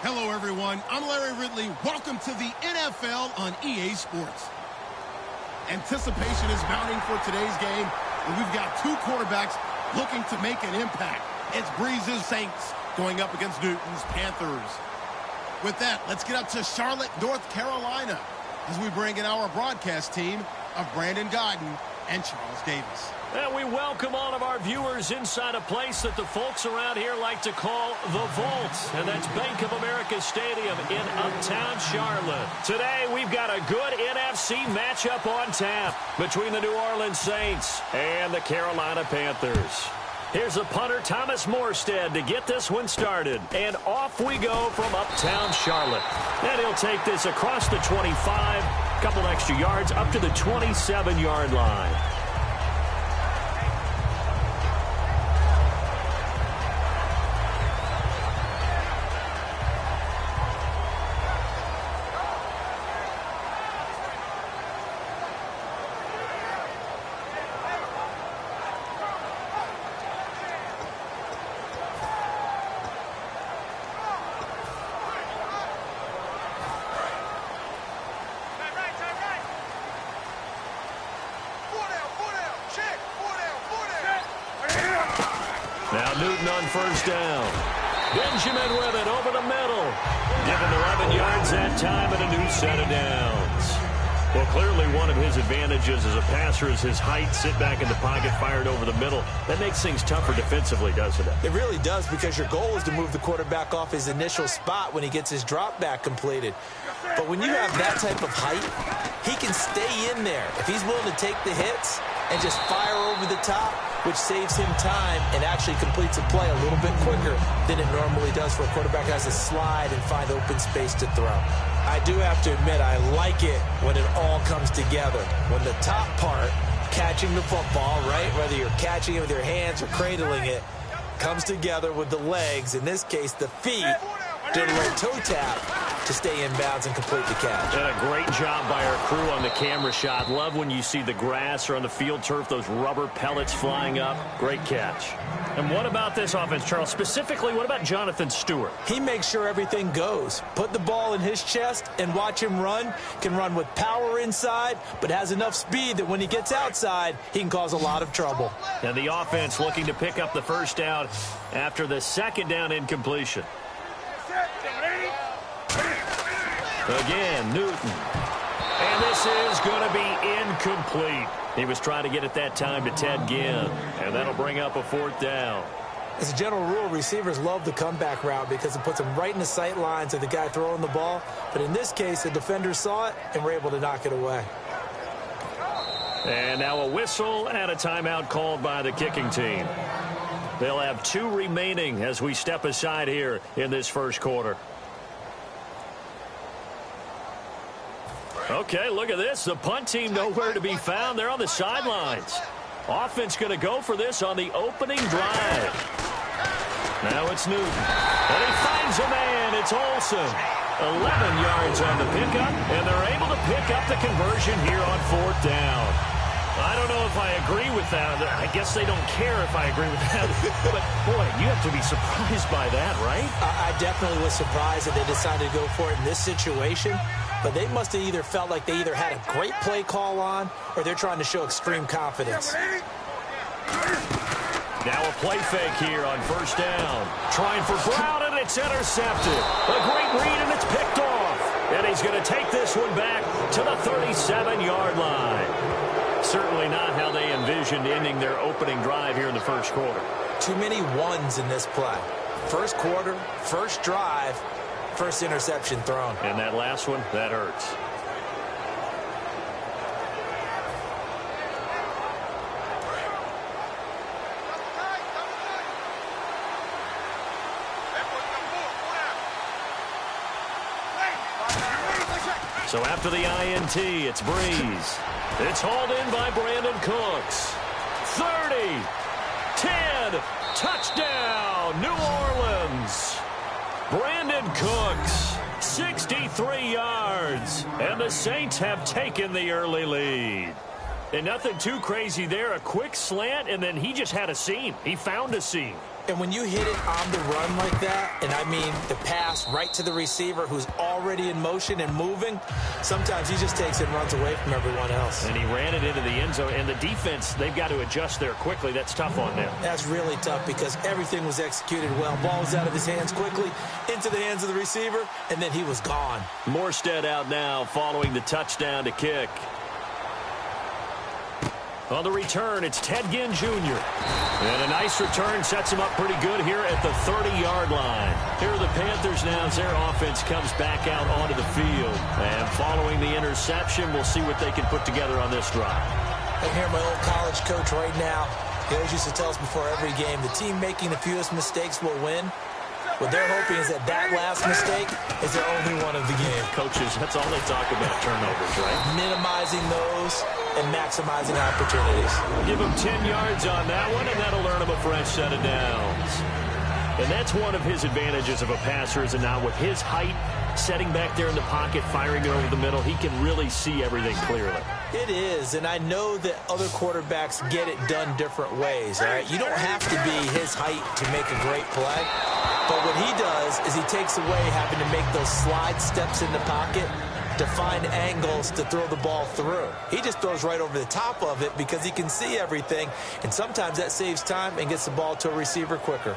Hello, everyone. I'm Larry Ridley. Welcome to the NFL on EA Sports. Anticipation is mounting for today's game, and we've got two quarterbacks looking to make an impact. It's Breeze's Saints going up against Newton's Panthers. With that, let's get up to Charlotte, North Carolina, as we bring in our broadcast team of Brandon Godden and Charles Davis. And we welcome all of our viewers inside a place that the folks around here like to call the Vault. And that's Bank of America Stadium in uptown Charlotte. Today, we've got a good NFC matchup on tap between the New Orleans Saints and the Carolina Panthers. Here's the punter, Thomas Morstead, to get this one started. And off we go from uptown Charlotte. And he'll take this across the 25, couple extra yards, up to the 27-yard line. Now Newton on first down. Benjamin with it over the middle. Given 11 yards that time and a new set of downs. Well, clearly one of his advantages as a passer is his height. Sit back in the pocket, fired over the middle. That makes things tougher defensively, doesn't it? It really does, because your goal is to move the quarterback off his initial spot when he gets his drop back completed. But when you have that type of height, he can stay in there if he's willing to take the hits and just fire over the top, which saves him time and actually completes a play a little bit quicker than it normally does for a quarterback who has to slide and find open space to throw. I do have to admit, I like it when it all comes together. When the top part, catching the football, right, whether you're catching it with your hands or cradling it, comes together with the legs, in this case the feet, do a little toe tap to stay in bounds and complete the catch. And a great job by our crew on the camera shot. Love when you see the grass or on the field turf, those rubber pellets flying up. Great catch. And what about this offense, Charles? Specifically, what about Jonathan Stewart? He makes sure everything goes. Put the ball in his chest and watch him run. Can run with power inside, but has enough speed that when he gets outside, he can cause a lot of trouble. And the offense looking to pick up the first down after the second down incompletion. Again, Newton. And this is going to be incomplete. He was trying to get it that time to Ted Ginn. And that'll bring up a fourth down. As a general rule, receivers love the comeback route because it puts them right in the sight lines of the guy throwing the ball. But in this case, the defender saw it and were able to knock it away. And now a whistle and a timeout called by the kicking team. They'll have 2 remaining as we step aside here in this first quarter. Okay, look at this. The punt team nowhere to be found. They're on the sidelines. Offense going to go for this on the opening drive. Now it's Newton. And he finds a man. It's Olsen. 11 yards on the pickup, and they're able to pick up the conversion here on fourth down. I don't know if I agree with that. I guess they don't care if I agree with that. But, boy, you have to be surprised by that, right? I definitely was surprised that they decided to go for it in this situation. But they must have either felt like they either had a great play call on or they're trying to show extreme confidence. Now a play fake here on first down. Trying for Brown, and it's intercepted. A great read, and it's picked off. And he's going to take this one back to the 37-yard line. Certainly not how they envisioned ending their opening drive here in the first quarter. Too many ones in this play. First quarter, first drive, first interception thrown. And that last one, that hurts. So after the INT, it's Breeze. It's hauled in by Brandon Cooks. 30, 10, touchdown, New Orleans. Brandon Cooks, 63 yards, and the Saints have taken the early lead. And nothing too crazy there. A quick slant, and then he just had a seam. He found a seam. And when you hit it on the run like that, and I mean the pass right to the receiver who's already in motion and moving, sometimes he just takes it and runs away from everyone else. And he ran it into the end zone. And the defense, they've got to adjust there quickly. That's tough on them. That's really tough because everything was executed well. Ball was out of his hands quickly, into the hands of the receiver, and then he was gone. Morstead out now following the touchdown to kick. On the return, it's Ted Ginn Jr. And a nice return sets him up pretty good here at the 30-yard line. Here are the Panthers now as their offense comes back out onto the field. And following the interception, we'll see what they can put together on this drive. I hear my old college coach right now. He always used to tell us before every game, the team making the fewest mistakes will win. What they're hoping is that last mistake is their only one of the game. Coaches, that's all they talk about, turnovers, right? Minimizing those and maximizing opportunities. Give him 10 yards on that one, and that'll earn him a fresh set of downs. And that's one of his advantages of a passer, is now with his height, setting back there in the pocket, firing it over the middle, he can really see everything clearly. It is, and I know that other quarterbacks get it done different ways, all right? You don't have to be his height to make a great play, but what he does is he takes away having to make those slide steps in the pocket to find angles to throw the ball through. He just throws right over the top of it because he can see everything, and sometimes that saves time and gets the ball to a receiver quicker.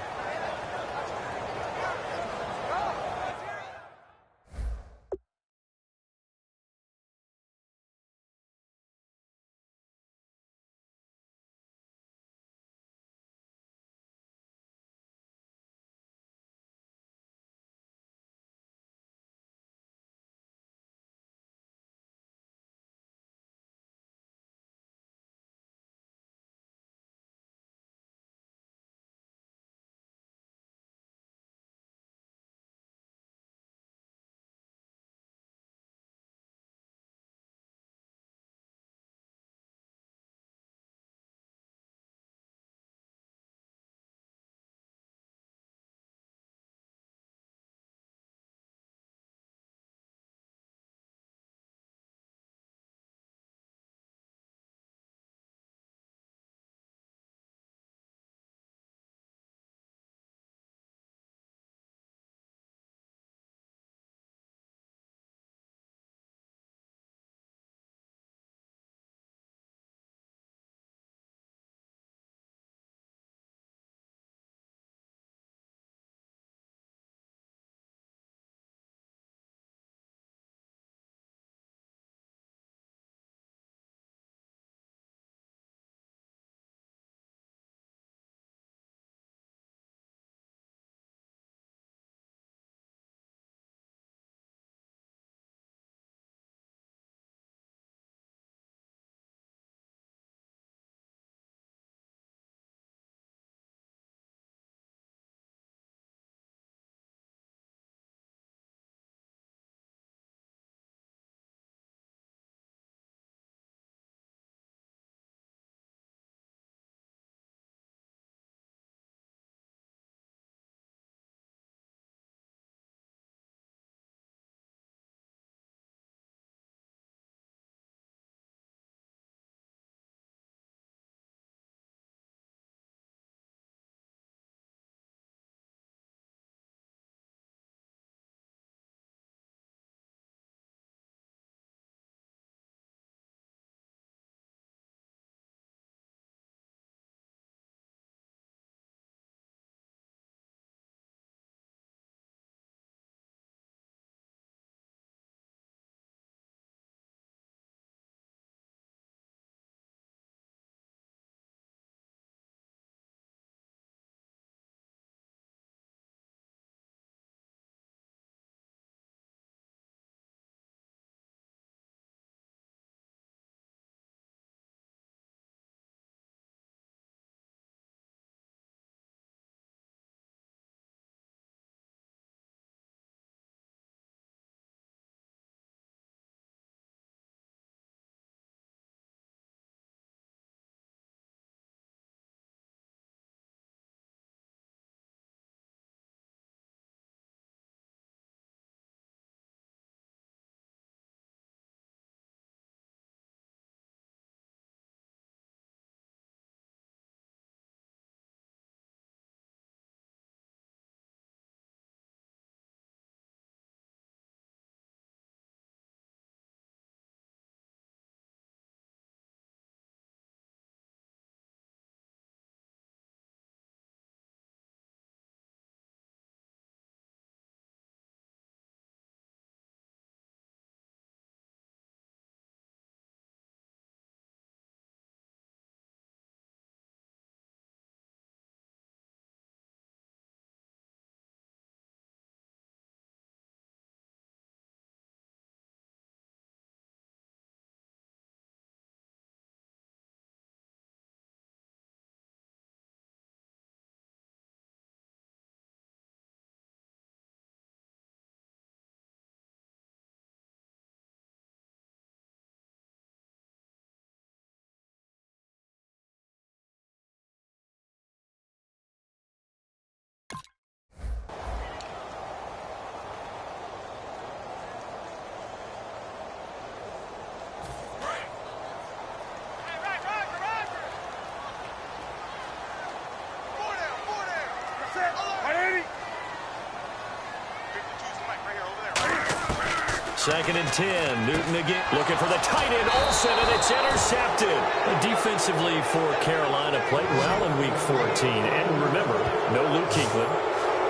2nd and 10. Newton again looking for the tight end, Olsen, and it's intercepted. Defensively for Carolina, played well in Week 14. And remember, no Luke Kuechly,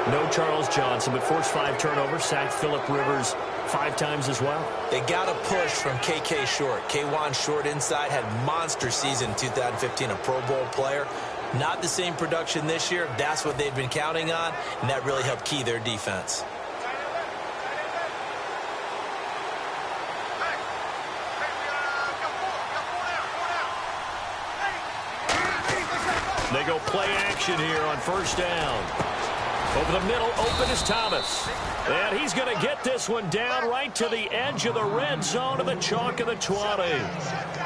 no Charles Johnson, but forced 5 turnovers, sacked Phillip Rivers 5 times as well. They got a push from KK Short. K'Wan Short inside had monster season in 2015, a Pro Bowl player. Not the same production this year. That's what they've been counting on, and that really helped key their defense. They go play action here on 1st down. Over the middle, open is Thomas. And he's going to get this one down right to the edge of the red zone of the chalk of the 20.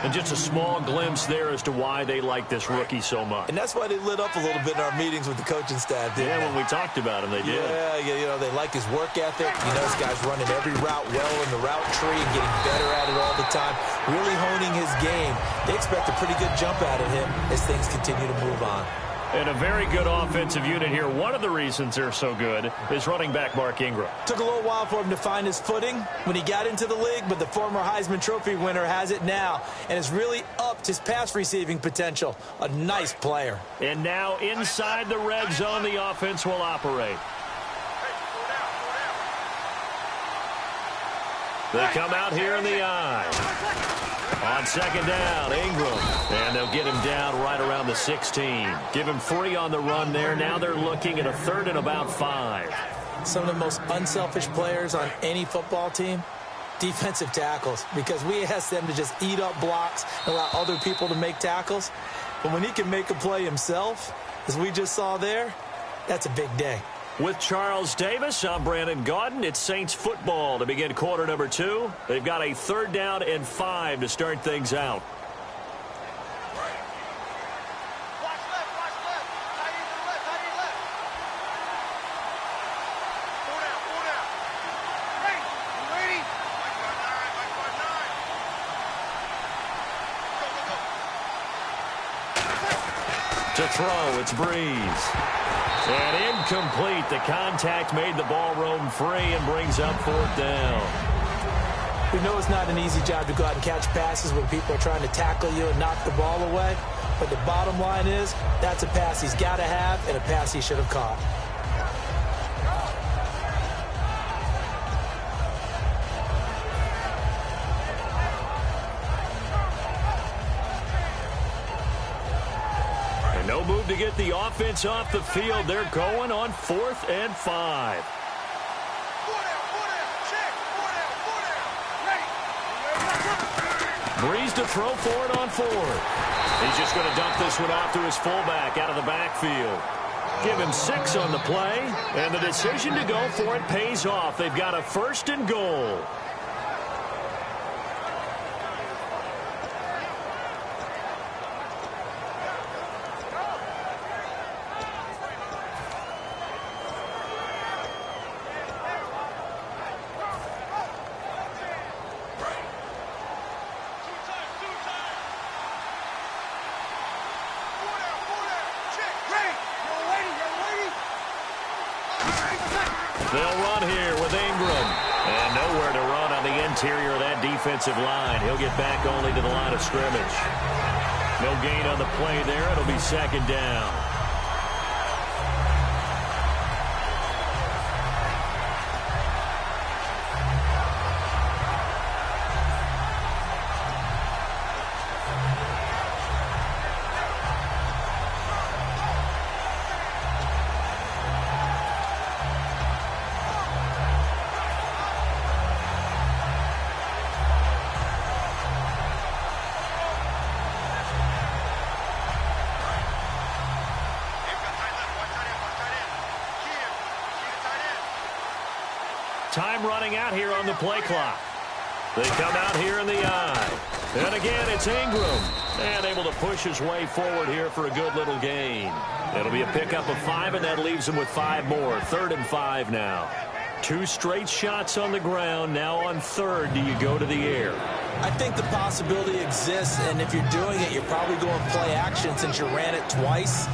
And just a small glimpse there as to why they like this rookie so much. And that's why they lit up a little bit in our meetings with the coaching staff. Yeah, when we talked about him, they did. Yeah, you know, they like his work ethic. You know, this guy's running every route well in the route tree and getting better at it all the time. Really honing his game. They expect a pretty good jump out of him as things continue to move on. And a very good offensive unit here. One of the reasons they're so good is running back Mark Ingram. Took a little while for him to find his footing when he got into the league, but the former Heisman Trophy winner has it now and has really upped his pass receiving potential. A nice player. And now inside the red zone, the offense will operate. They come out here in the eye. On 2nd down, Ingram. And they'll get him down right around the 16. Give him 3 on the run there. Now they're looking at a 3rd and about 5. Some of the most unselfish players on any football team, defensive tackles, because we ask them to just eat up blocks and allow other people to make tackles. But when he can make a play himself, as we just saw there, that's a big day. With Charles Davis, I'm Brandon Gaudin. It's Saints football to begin quarter number 2. They've got a 3rd down and 5 to start things out. To throw, it's Breeze. And incomplete. The contact made the ball roam free and brings up 4th down. We know it's not an easy job to go out and catch passes when people are trying to tackle you and knock the ball away. But the bottom line is that's a pass he's got to have and a pass he should have caught. No move to get the offense off the field. They're going on 4th and 5. Breeze to throw for it on 4th. He's just going to dump this one off to his fullback out of the backfield. Give him 6 on the play, and the decision to go for it pays off. They've got a 1st and goal. They'll run here with Ingram. And nowhere to run on the interior of that defensive line. He'll get back only to the line of scrimmage. No gain on the play there. It'll be 2nd down. Time running out here on the play clock. They come out here in the eye. And again, it's Ingram. And able to push his way forward here for a good little gain. It'll be a pickup of 5, and that leaves him with 5 more. 3rd and 5 now. 2 straight shots on the ground. Now on 3rd, do you go to the air? I think the possibility exists, and if you're doing it, you're probably going play action since you ran it twice.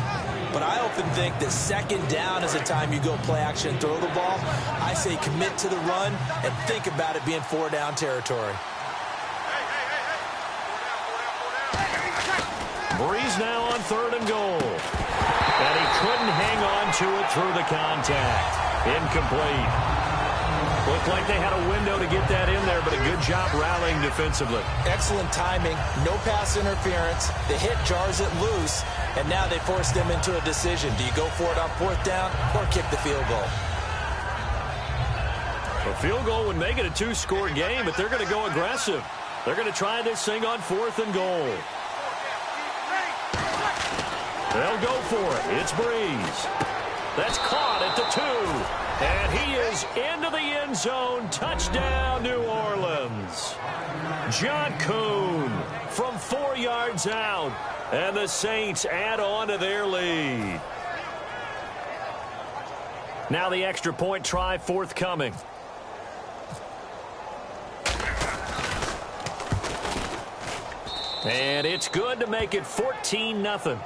But I often think that second down is the time you go play action and throw the ball. I say commit to the run and think about it being 4-down territory. Breeze now on 3rd and goal. And he couldn't hang on to it through the contact. Incomplete. Looked like they had a window to get that in there, but a good job rallying defensively. Excellent timing, no pass interference. The hit jars it loose, and now they force them into a decision. Do you go for it on 4th down or kick the field goal? A field goal would make it a 2-score game, but they're going to go aggressive. They're going to try this thing on 4th and goal. They'll go for it. It's Breeze. That's caught at the 2. And he is into the end zone. Touchdown, New Orleans. John Kuhn from 4 yards out. And the Saints add on to their lead. Now the extra point try forthcoming. And it's good to make it 14-0.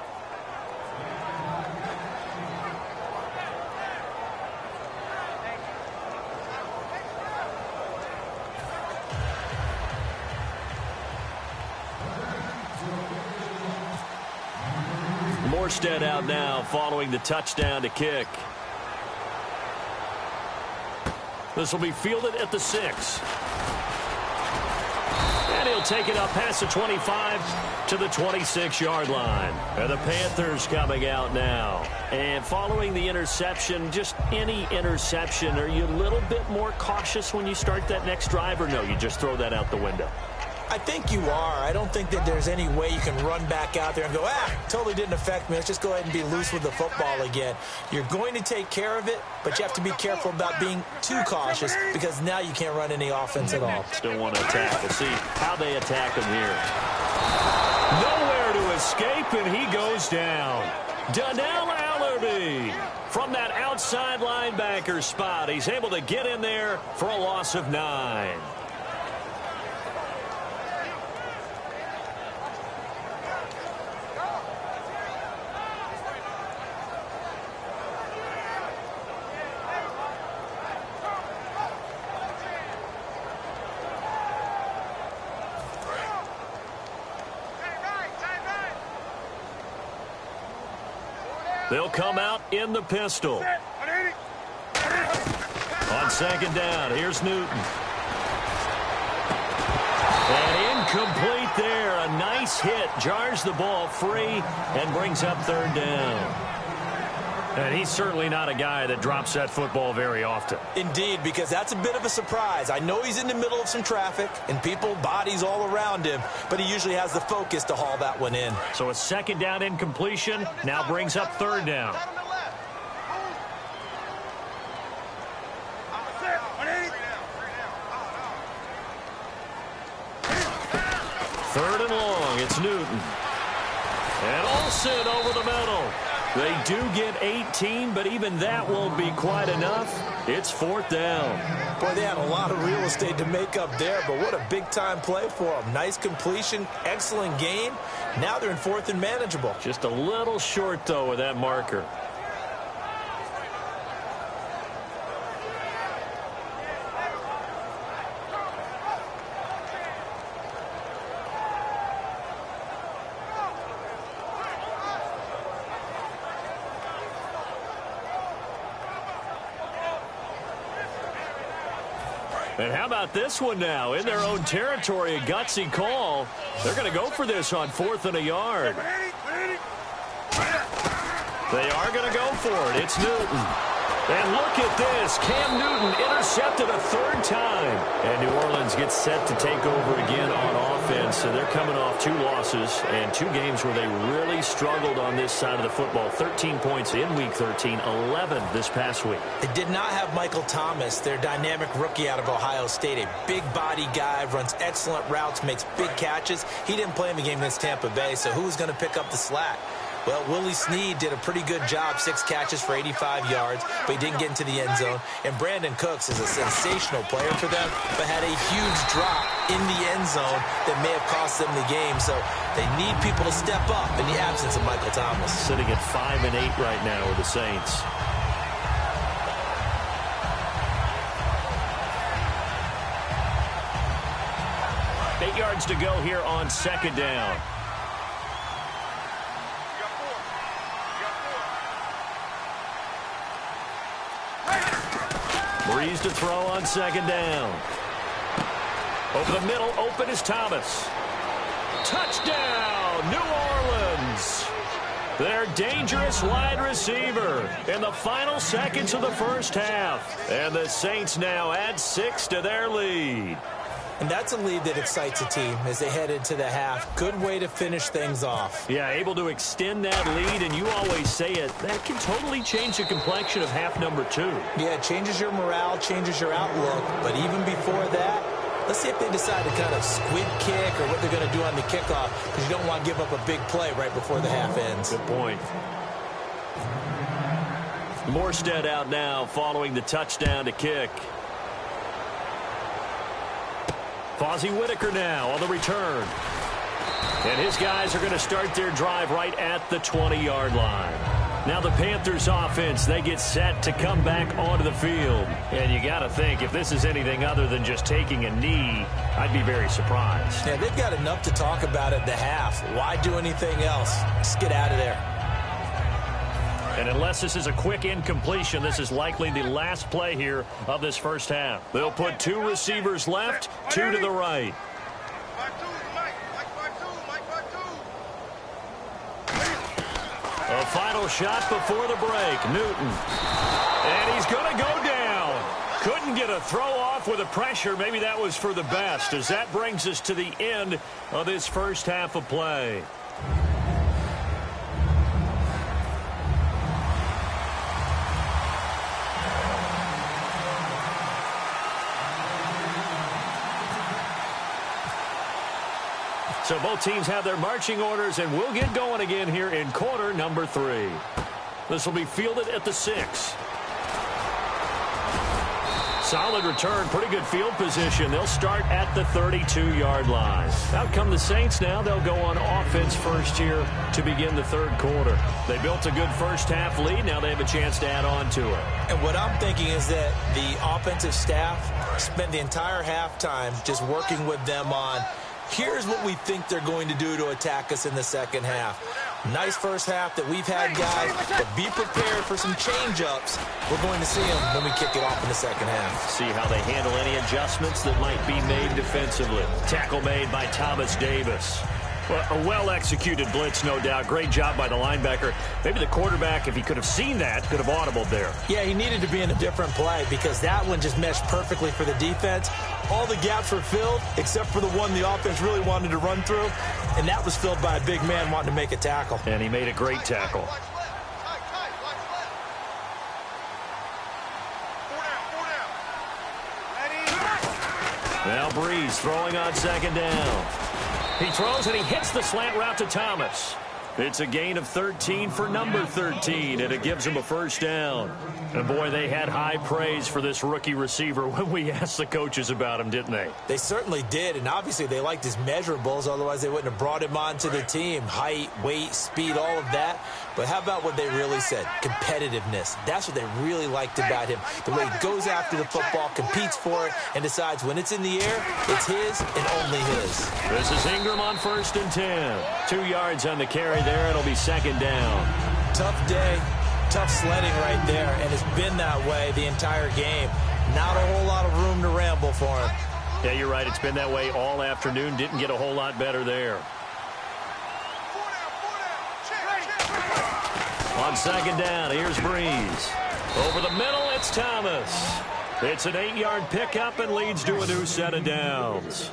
Morstead out now following the touchdown to kick. This will be fielded at the 6. And he'll take it up past the 25 to the 26-yard line. And the Panthers coming out now. And following the interception, just any interception, are you a little bit more cautious when you start that next drive, or no, you just throw that out the window? I think you are. I don't think that there's any way you can run back out there and go, totally didn't affect me. Let's just go ahead and be loose with the football again. You're going to take care of it, but you have to be careful about being too cautious because now you can't run any offense at all. Still want to attack. We'll see how they attack him here. Nowhere to escape, and he goes down. Donnell Allerby from that outside linebacker spot. He's able to get in there for a loss of 9. They'll come out in the pistol. On 2nd down, here's Newton. And incomplete there. A nice hit. Jars the ball free and brings up 3rd down. And he's certainly not a guy that drops that football very often. Indeed, because that's a bit of a surprise. I know he's in the middle of some traffic and people, bodies all around him, but he usually has the focus to haul that one in. So a 2nd down incompletion now brings up 3rd down. Third and long, it's Newton. And Olsen over the middle. They do get 18, but even that won't be quite enough. It's 4th down. Boy, they had a lot of real estate to make up there, but what a big-time play for them. Nice completion, excellent gain. Now they're in 4th and manageable. Just a little short, though, with that marker. And how about this one now? In their own territory, a gutsy call. They're going to go for this on 4th and a yard. They are going to go for it. It's Newton. And look at this. Cam Newton intercepted a 3rd time. And New Orleans gets set to take over again on offense. So they're coming off 2 losses and 2 games where they really struggled on this side of the football. 13 points in Week 13, 11 this past week. They did not have Michael Thomas, their dynamic rookie out of Ohio State. A big body guy, runs excellent routes, makes big catches. He didn't play in the game against Tampa Bay, so who's going to pick up the slack? Well, Willie Snead did a pretty good job, 6 catches for 85 yards, but he didn't get into the end zone. And Brandon Cooks is a sensational player for them, but had a huge drop in the end zone that may have cost them the game. So they need people to step up in the absence of Michael Thomas. Sitting at 5-8 right now with the Saints. Eight yards to go here on second down. Breeze to throw on second down. Over the middle, open is Thomas. Touchdown, New Orleans. Their dangerous wide receiver in the final seconds of the first half. And the Saints now add 6 to their lead. And that's a lead that excites a team as they head into the half. Good way to finish things off. Yeah, able to extend that lead, and you always say it, that can totally change the complexion of half number 2. Yeah, it changes your morale, changes your outlook. But even before that, let's see if they decide to kind of squid kick or what they're going to do on the kickoff, because you don't want to give up a big play right before the half ends. Good point. Morstead out now following the touchdown to kick. Fozzie Whitaker now on the return. And his guys are going to start their drive right at the 20-yard line. Now the Panthers offense, they get set to come back onto the field. And you got to think, if this is anything other than just taking a knee, I'd be very surprised. Yeah, they've got enough to talk about at the half. Why do anything else? Just get out of there. And unless this is a quick incompletion, this is likely the last play here of this first half. They'll put 2 receivers left, 2 to the right. A final shot before the break. Newton. And he's going to go down. Couldn't get a throw off with the pressure. Maybe that was for the best, as that brings us to the end of this first half of play. So both teams have their marching orders, and we'll get going again here in quarter number 3. This will be fielded at the 6. Solid return, pretty good field position. They'll start at the 32-yard line. Out come the Saints now. They'll go on offense first here to begin the third quarter. They built a good first half lead. Now they have a chance to add on to it. And what I'm thinking is that the offensive staff spent the entire halftime just working with them on, here's what we think they're going to do to attack us in the second half. Nice first half that we've had, guys, but be prepared for some change-ups. We're going to see them when we kick it off in the second half. See how they handle any adjustments that might be made defensively. Tackle made by Thomas Davis. Well, a well-executed blitz, no doubt. Great job by the linebacker. Maybe the quarterback, if he could have seen that, could have audibled there. Yeah, he needed to be in a different play because that one just meshed perfectly for the defense. All the gaps were filled except for the one the offense really wanted to run through, and that was filled by a big man wanting to make a tackle. And he made a great tackle. Now Breeze throwing on second down. He throws and he hits the slant route to Thomas. It's a gain of 13 for number 13, and it gives him a first down. And, boy, they had high praise for this rookie receiver when we asked the coaches about him, didn't they? They certainly did, and obviously they liked his measurables. Otherwise, they wouldn't have brought him onto the team. Height, weight, speed, all of that. But how about what they really said? Competitiveness. That's what they really liked about him. The way he goes after the football, competes for it, and decides when it's in the air, it's his and only his. This is Ingram on 1st and 10. 2 yards on the carry there. It'll be second down. Tough day, tough sledding right there, and it's been that way the entire game. Not a whole lot of room to ramble for him. Yeah, you're right. It's been that way all afternoon. Didn't get a whole lot better there. On second down, here's Breeze. Over the middle, it's Thomas. It's an 8-yard pickup and leads to a new set of downs.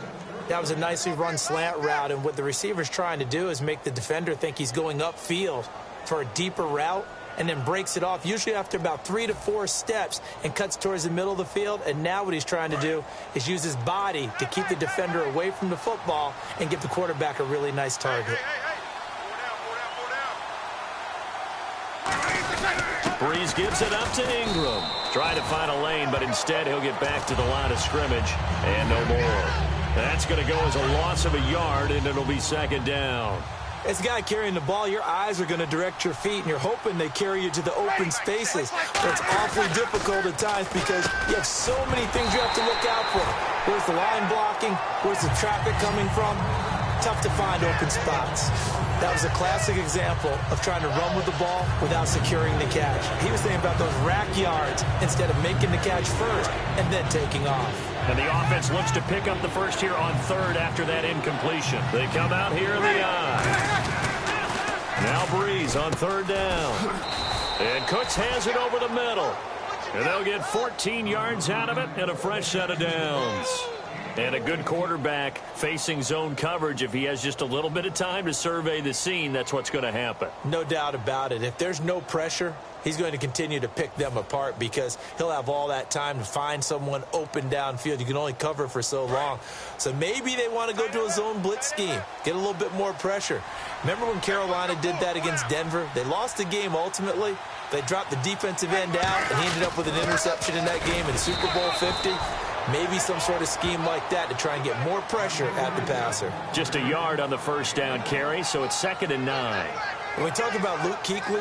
That was a nicely run slant route, and what the receiver's trying to do is make the defender think he's going upfield for a deeper route and then breaks it off, usually after about 3 to 4 steps, and cuts towards the middle of the field. And now what he's trying to do is use his body to keep the defender away from the football and give the quarterback a really nice target. Breeze gives it up to Ingram. Trying to find a lane, but instead he'll get back to the line of scrimmage. And no more. That's going to go as a loss of a yard, and it'll be second down. As a guy carrying the ball, your eyes are going to direct your feet, and you're hoping they carry you to the open spaces. But it's awfully difficult at times because you have so many things you have to look out for. Where's the line blocking? Where's the traffic coming from? Tough to find open spots. That was a classic example of trying to run with the ball without securing the catch. He was thinking about those rack yards instead of making the catch first and then taking off. And the offense looks to pick up the first here on third after that incompletion. They come out here in the eye. Now Breeze on third down. And Cooks has it over the middle. And they'll get 14 yards out of it and a fresh set of downs. And a good quarterback facing zone coverage. If he has just a little bit of time to survey the scene, that's what's going to happen. No doubt about it. If there's no pressure, he's going to continue to pick them apart because he'll have all that time to find someone open downfield. You can only cover for so long. So maybe they want to go to a zone blitz scheme, get a little bit more pressure. Remember when Carolina did that against Denver? They lost the game ultimately. They dropped the defensive end out, and he ended up with an interception in that game in Super Bowl 50. Maybe some sort of scheme like that to try and get more pressure at the passer. Just a yard on the first down carry, so it's 2nd and 9. When we talk about Luke Kuechly,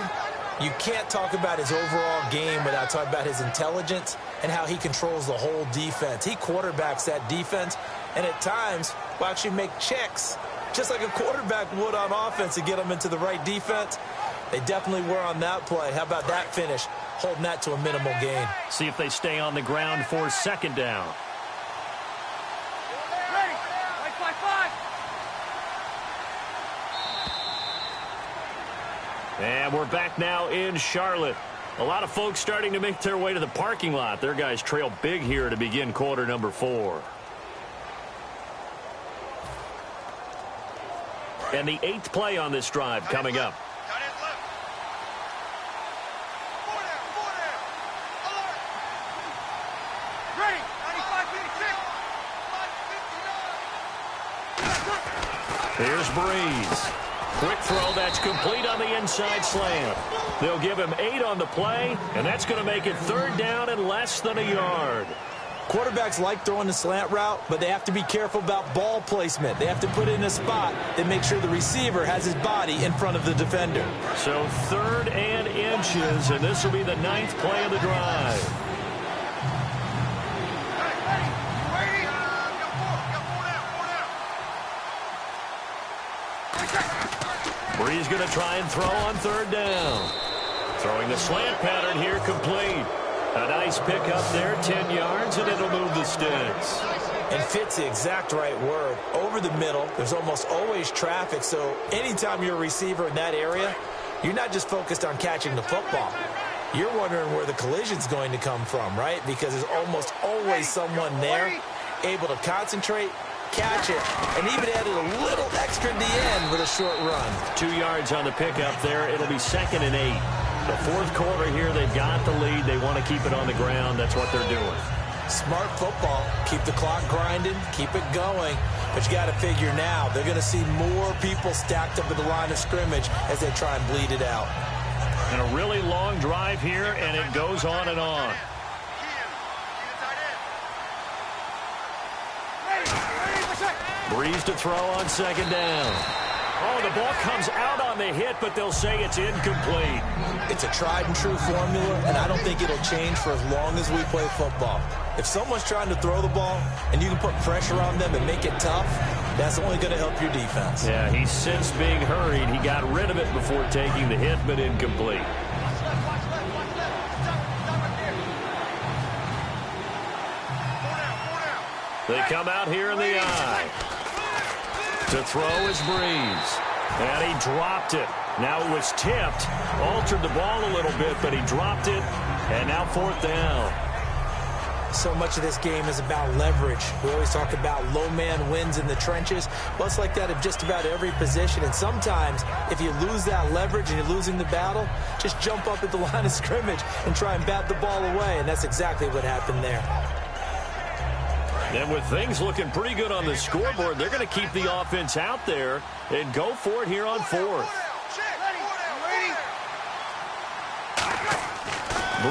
you can't talk about his overall game without talking about his intelligence and how he controls the whole defense. He quarterbacks that defense, and at times will actually make checks, just like a quarterback would on offense to get them into the right defense. They definitely were on that play. How about that finish? Holding that to a minimal gain. See if they stay on the ground for 2nd down. And we're back now in Charlotte. A lot of folks starting to make their way to the parking lot. Their guys trail big here to begin quarter number 4. And the 8th play on this drive coming up. Here's Breeze. Quick throw that's complete on the inside slant. They'll give him 8 on the play, and that's going to make it 3rd down and less than a yard. Quarterbacks like throwing the slant route, but they have to be careful about ball placement. They have to put it in a spot that makes sure the receiver has his body in front of the defender. So 3rd and inches, and this will be the 9th play of the drive. Breeze going to try and throw on 3rd down. Throwing the slant pattern here complete. A nice pickup there, 10 yards, and it'll move the sticks. And fit's the exact right word. Over the middle, there's almost always traffic, so anytime you're a receiver in that area, you're not just focused on catching the football. You're wondering where the collision's going to come from, right? Because there's almost always someone there able to concentrate, catch it, and even added a little extra at the end with a short run. 2 yards on the pickup there. It'll be 2nd and 8. The 4th quarter here, they've got the lead. They want to keep it on the ground. That's what they're doing. Smart football. Keep the clock grinding. Keep it going. But you got to figure now, they're going to see more people stacked up at the line of scrimmage as they try and bleed it out. And a really long drive here, and it goes on and on. Breeze to throw on 2nd down. Oh, the ball comes out on the hit, but they'll say it's incomplete. It's a tried and true formula, and I don't think it'll change for as long as we play football. If someone's trying to throw the ball and you can put pressure on them and make it tough, that's only going to help your defense. Yeah, he's since being hurried. He got rid of it before taking the hit, but incomplete. They come out here in the eye. To throw is Breeze. And he dropped it. Now it was tipped. Altered the ball a little bit, but he dropped it. And now 4th down. So much of this game is about leverage. We always talk about low man wins in the trenches. Well, it's like that in just about every position. And sometimes, if you lose that leverage and you're losing the battle, just jump up at the line of scrimmage and try and bat the ball away. And that's exactly what happened there. And with things looking pretty good on the scoreboard, they're going to keep the offense out there and go for it here on 4th.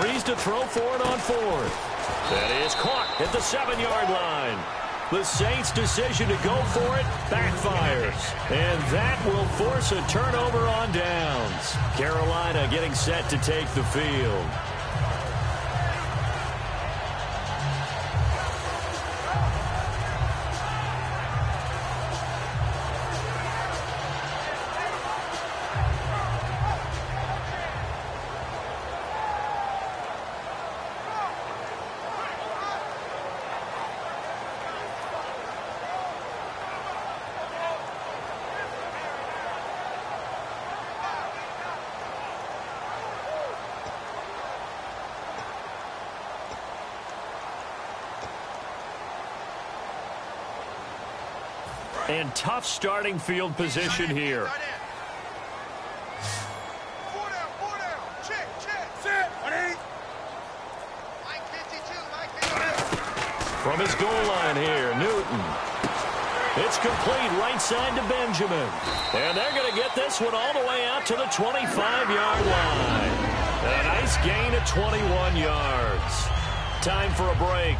Breeze to throw for it on fourth. That is caught at the 7-yard line. The Saints' decision to go for it backfires. And that will force a turnover on downs. Carolina getting set to take the field. And tough starting field position here. From his goal line here, Newton. It's complete right side to Benjamin. And they're going to get this one all the way out to the 25-yard line. A nice gain of 21 yards. Time for a break.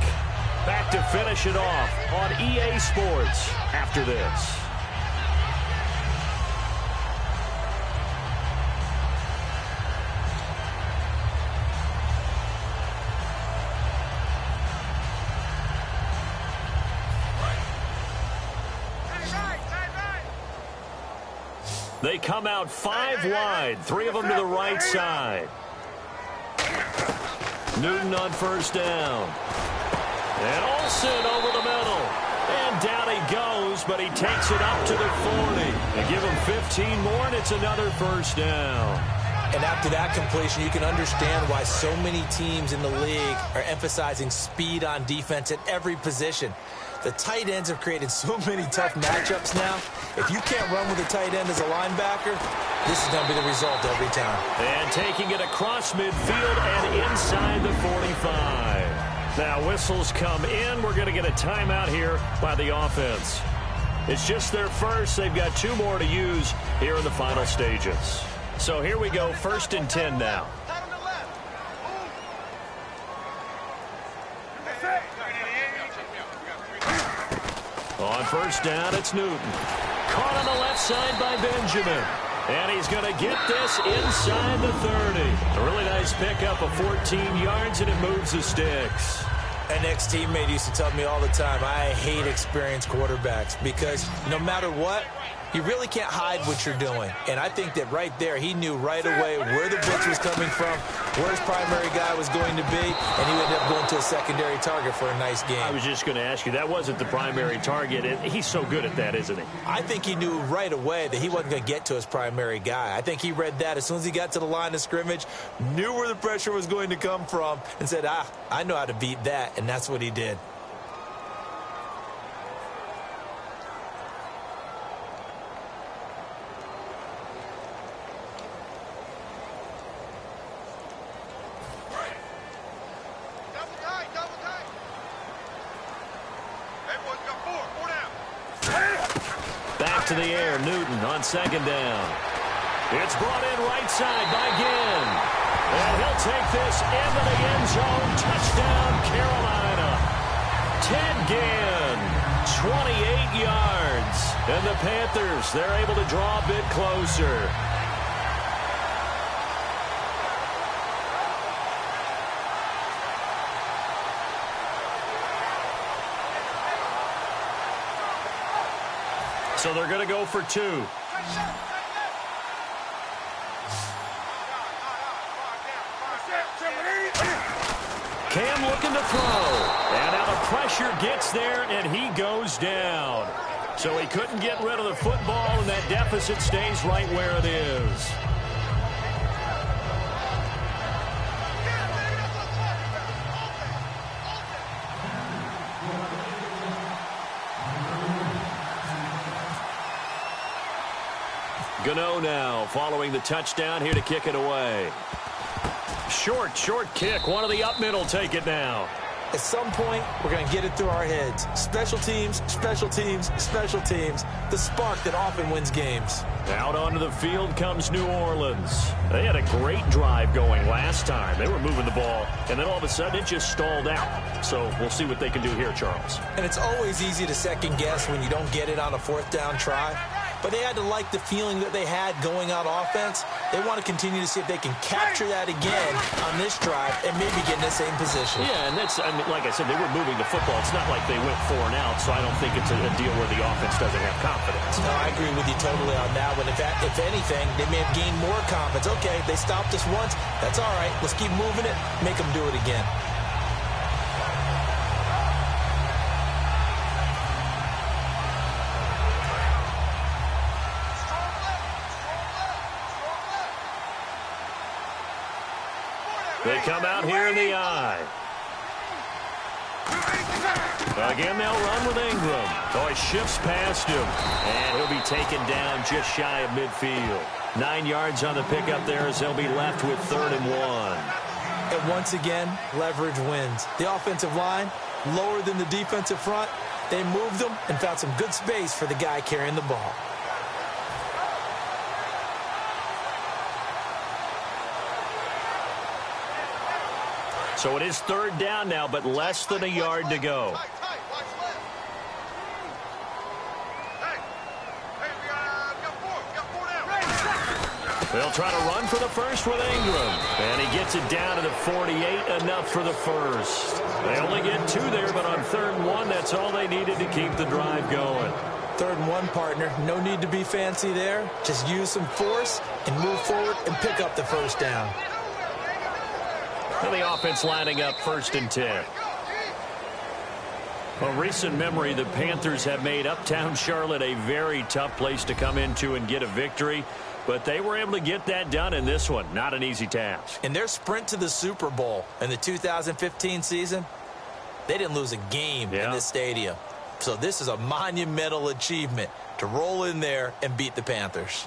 Back to finish it off on EA Sports after this. They come out 5 wide, 3 of them to the right side. Newton on first down. And Olsen over the middle. And down he goes, but he takes it up to the 40. They give him 15 more, and it's another first down. And after that completion, you can understand why so many teams in the league are emphasizing speed on defense at every position. The tight ends have created so many tough matchups now. If you can't run with a tight end as a linebacker, this is going to be the result every time. And taking it across midfield and inside the 45. Now whistles come in. We're going to get a timeout here by the offense. It's just their first. They've got 2 more to use here in the final stages. So here we go, 1st and 10 now. On first down, it's Newton. Caught on the left side by Benjamin. And he's going to get this inside the 30. A really nice pickup of 14 yards, and it moves the sticks. An ex-teammate used to tell me all the time, I hate experienced quarterbacks because no matter what, you really can't hide what you're doing. And I think that right there, he knew right away where the blitz was coming from, where his primary guy was going to be, and he ended up going to a secondary target for a nice game. I was just going to ask you, that wasn't the primary target. He's so good at that, isn't he? I think he knew right away that he wasn't going to get to his primary guy. I think he read that as soon as he got to the line of scrimmage, knew where the pressure was going to come from, and said, I know how to beat that, and that's what he did. To the air, Newton on second down. It's brought in right side by Ginn. And he'll take this into the end zone. Touchdown, Carolina. Ted Ginn, 28 yards. And the Panthers, they're able to draw a bit closer. So they're going to go for 2. Cam looking to throw. And now the pressure gets there, and he goes down. So he couldn't get rid of the football, and that deficit stays right where it is. Gano now following the touchdown here to kick it away. Short kick. One of the up middle take it now. At some point, we're going to get it through our heads. Special teams, special teams, special teams. The spark that often wins games. Out onto the field comes New Orleans. They had a great drive going last time. They were moving the ball, and then all of a sudden it just stalled out. So we'll see what they can do here, Charles. And it's always easy to second guess when you don't get it on a fourth down try. But they had to like the feeling that they had going on offense. They want to continue to see if they can capture that again on this drive and maybe get in the same position. Yeah, and that's, I mean, like I said, they were moving the football. It's not like they went 4 and out, so I don't think it's a deal where the offense doesn't have confidence. No, I agree with you totally on that one. If anything, they may have gained more confidence. Okay, they stopped us once. That's all right. Let's keep moving it. Make them do it again. They come out here in the eye. Again, they'll run with Ingram. Oh, he shifts past him. And he'll be taken down just shy of midfield. 9 yards on the pickup there as they'll be left with 3rd and 1. And once again, leverage wins. The offensive line, lower than the defensive front. They moved them and found some good space for the guy carrying the ball. So it is 3rd down now, but less than a yard to go. They'll try to run for the first with Ingram. And he gets it down to the 48, enough for the first. They only get 2 there, but on 3rd and 1, that's all they needed to keep the drive going. 3rd and 1, partner. No need to be fancy there. Just use some force and move forward and pick up the first down. And the offense lining up 1st and 10. A recent memory, the Panthers have made Uptown Charlotte a very tough place to come into and get a victory. But they were able to get that done in this one. Not an easy task. In their sprint to the Super Bowl in the 2015 season, they didn't lose a game in this stadium. So this is a monumental achievement to roll in there and beat the Panthers.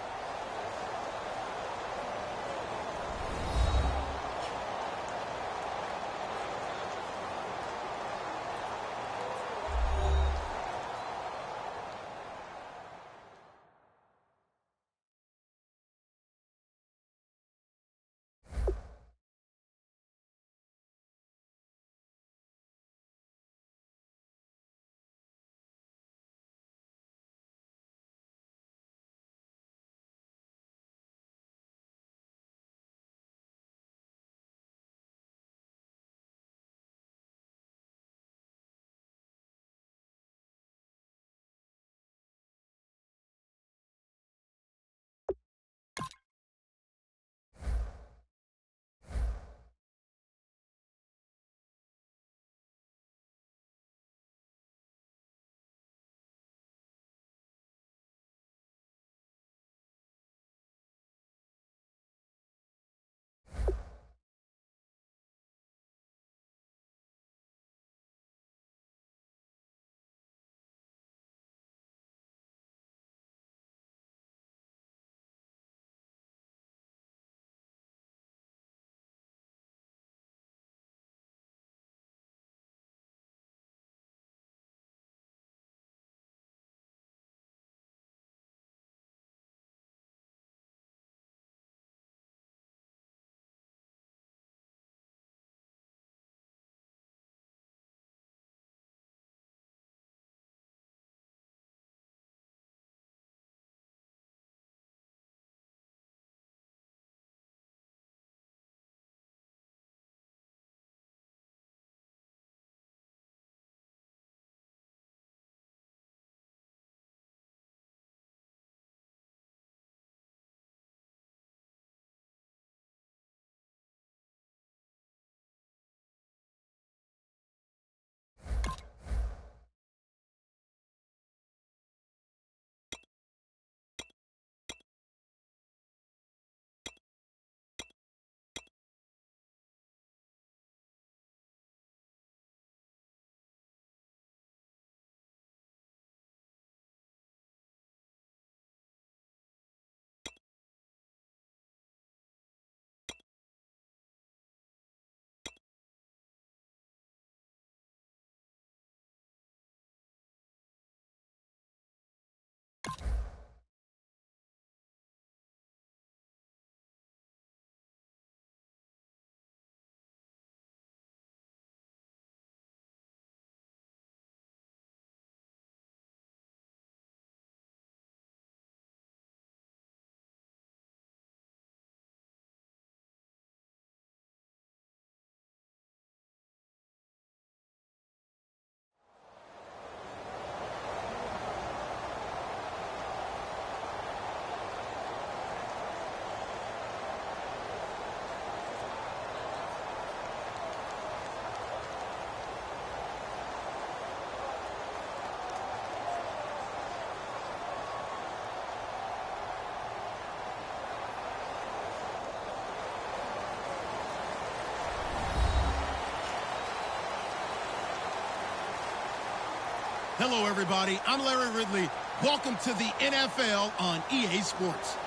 Hello, everybody. I'm Larry Ridley. Welcome to the NFL on EA Sports.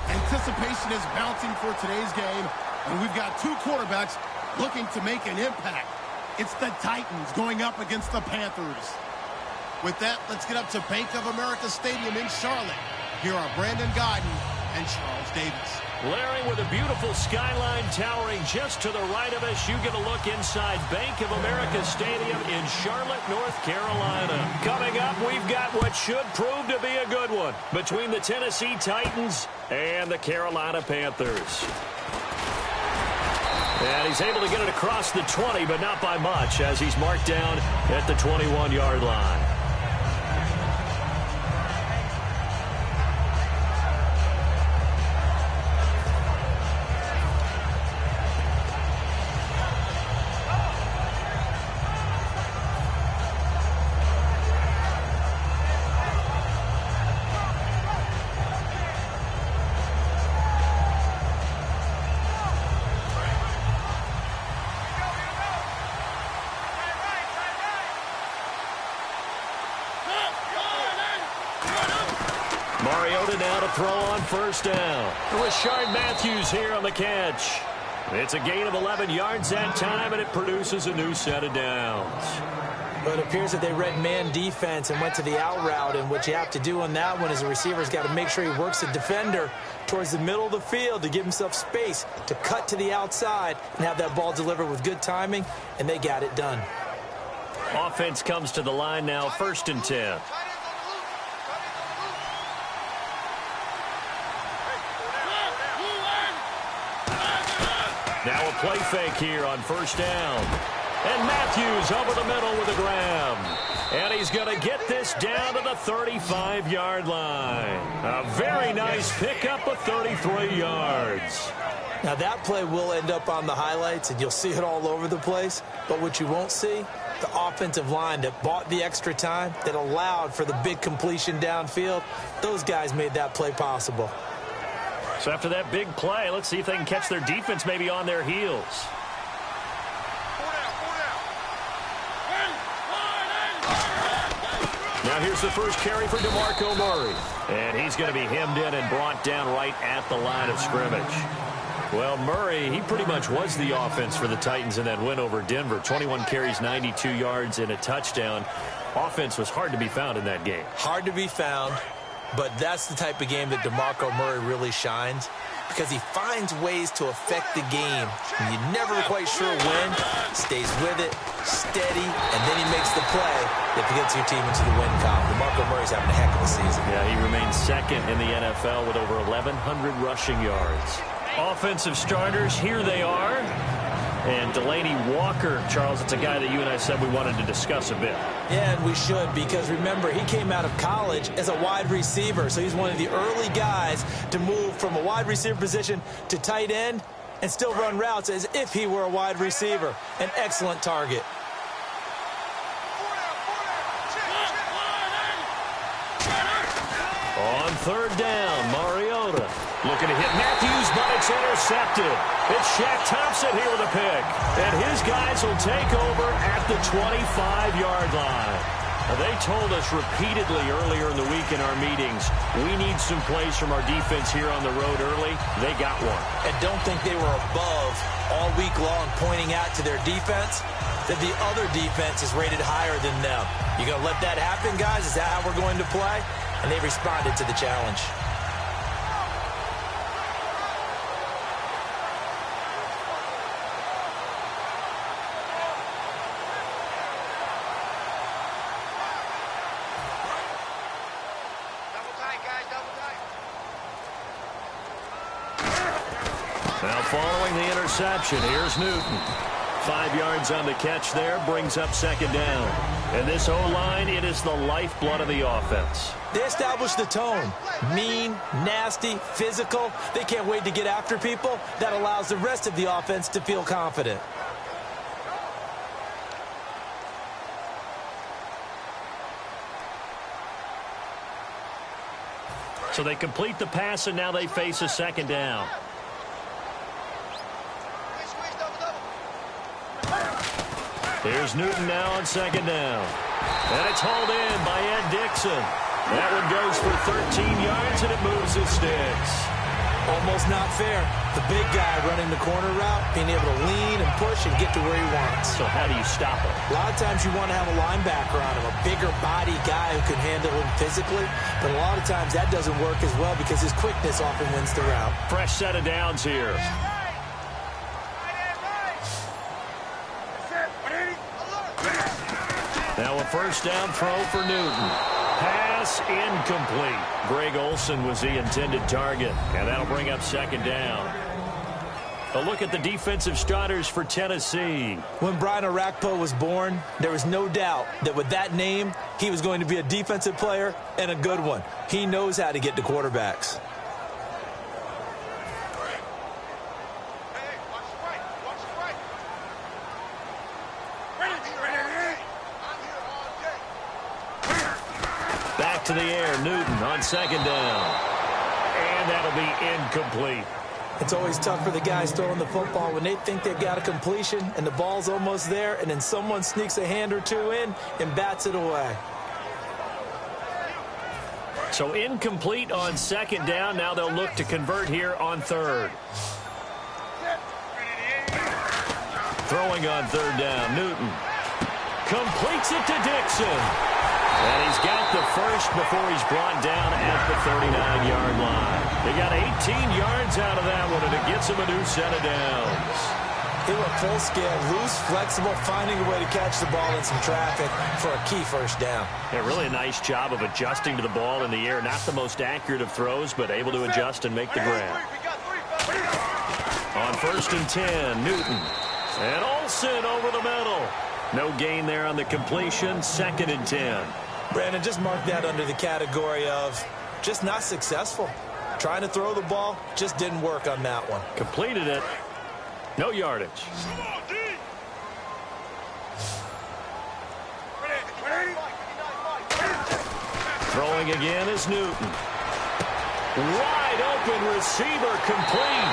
Anticipation is mounting for today's game, and we've got two quarterbacks looking to make an impact. It's the Titans going up against the Panthers. With that, let's get up to Bank of America Stadium in Charlotte. Here are Brandon Gaudin and Charles Davis. Larry, with a beautiful skyline towering just to the right of us, you get a look inside Bank of America Stadium in Charlotte, North Carolina. Coming up, we've got what should prove to be a good one between the Tennessee Titans and the Carolina Panthers. And he's able to get it across the 20, but not by much, as he's marked down at the 21-yard line. Now to throw on first down. Rashard Matthews here on the catch. It's a gain of 11 yards that time, and it produces a new set of downs. But it appears that they read man defense and went to the out route, and what you have to do on that one is the receiver's got to make sure he works the defender towards the middle of the field to give himself space to cut to the outside and have that ball delivered with good timing, and they got it done. Offense comes to the line now, 1st and 10. Now a play fake here on first down. And Matthews over the middle with a grab. And he's going to get this down to the 35-yard line. A very nice pickup of 33 yards. Now that play will end up on the highlights, and you'll see it all over the place. But what you won't see, the offensive line that bought the extra time, that allowed for the big completion downfield, those guys made that play possible. So after that big play, let's see if they can catch their defense maybe on their heels. Now here's the first carry for DeMarco Murray. And he's going to be hemmed in and brought down right at the line of scrimmage. Well, Murray, he pretty much was the offense for the Titans in that win over Denver. 21 carries, 92 yards, and a touchdown. Offense was hard to be found in that game. Hard to be found. But that's the type of game that DeMarco Murray really shines, because he finds ways to affect the game. And you're never quite sure when, stays with it, steady, and then he makes the play that gets your team into the win column. DeMarco Murray's having a heck of a season. Yeah, he remains 2nd in the NFL with over 1,100 rushing yards. Offensive starters, here they are. And Delaney Walker, Charles, it's a guy that you and I said we wanted to discuss a bit. Yeah, and we should, because remember, he came out of college as a wide receiver, so he's one of the early guys to move from a wide receiver position to tight end and still run routes as if he were a wide receiver. An excellent target. On 3rd down, Mariota looking to hit Matthews, but it's intercepted. It's Shaq Thompson here with a pick. And his guys will take over at the 25-yard line. They told us repeatedly earlier in the week in our meetings, we need some plays from our defense here on the road early. They got one. And don't think they were above all week long pointing out to their defense that the other defense is rated higher than them. You going to let that happen, guys? Is that how we're going to play? And they responded to the challenge. Now following the interception, here's Newton. 5 yards on the catch there, brings up 2nd down. And this O-line, it is the lifeblood of the offense. They established the tone. Mean, nasty, physical. They can't wait to get after people. That allows the rest of the offense to feel confident. So they complete the pass, and now they face a 2nd down. Here's Newton now on 2nd down. And hauled in by Ed Dixon. That one goes for 13 yards, and it moves his sticks. Almost not fair. The big guy running the corner route, being able to lean and push and get to where he wants. So how do you stop him? A lot of times you want to have a linebacker on him, a bigger body guy who can handle him physically. But a lot of times that doesn't work as well because his quickness often wins the route. Fresh set of downs here. Now a first down throw for Newton. Pass incomplete. Greg Olsen was the intended target, and that'll bring up second down. A look at the defensive starters for Tennessee. When Brian Orakpo was born, there was no doubt that with that name, he was going to be a defensive player and a good one. He knows how to get to quarterbacks. Back to the air, Newton on second down. And that'll be incomplete. It's always tough for the guys throwing the football when they think they've got a completion and the ball's almost there, and then someone sneaks a hand or two in and bats it away. So incomplete on second down. Now they'll look to convert here on third. Throwing on third down, Newton completes it to Dixon. And he's got the first before he's brought down at the 39-yard line. They got 18 yards out of that one, and it gets him a new set of downs. They were full scale, loose, flexible, finding a way to catch the ball in some traffic for a key first down. Yeah, really a nice job of adjusting to the ball in the air. Not the most accurate of throws, but able to adjust and make the grab. On first and 10, Newton. And Olsen over the middle. No gain there on the completion. Second and 10. Brandon, just mark that under the category of just not successful. Trying to throw the ball, just didn't work on that one. Completed it. No yardage. Throwing again is Newton. Wide open receiver complete.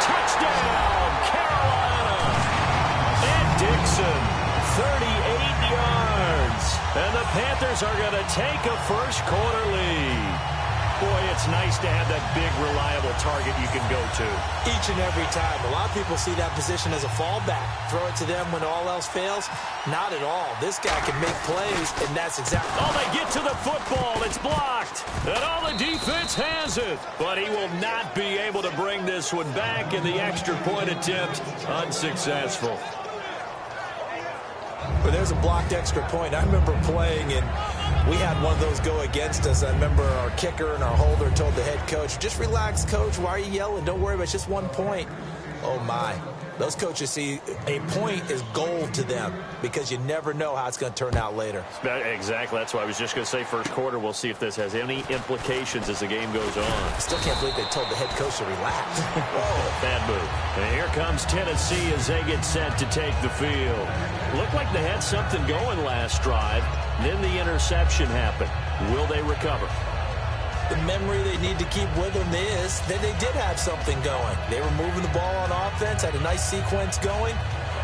Touchdown, Carolina. And Dixon. 38 yards. And the Panthers are going to take a first quarter lead. Boy, it's nice to have that big, reliable target you can go to. Each and every time. A lot of people see that position as a fallback. Throw it to them when all else fails. Not at all. This guy can make plays, and that's exactly... Oh, they get to the football. It's blocked. And all the defense has it. But he will not be able to bring this one back, and the extra point attempt unsuccessful. But there's a blocked extra point. I remember playing, and we had one of those go against us. I remember our kicker and our holder told the head coach, just relax, coach. Why are you yelling? Don't worry about it. It's just 1 point. Oh, my. Those coaches see a point is gold to them because you never know how it's going to turn out later. Exactly. That's why I was just going to say first quarter. We'll see if this has any implications as the game goes on. I still can't believe they told the head coach to relax. Whoa, bad move. And here comes Tennessee as they get set to take the field. Looked like they had something going last drive. Then the interception happened. Will they recover? The memory they need to keep with them is that they did have something going. They were moving the ball on offense, had a nice sequence going.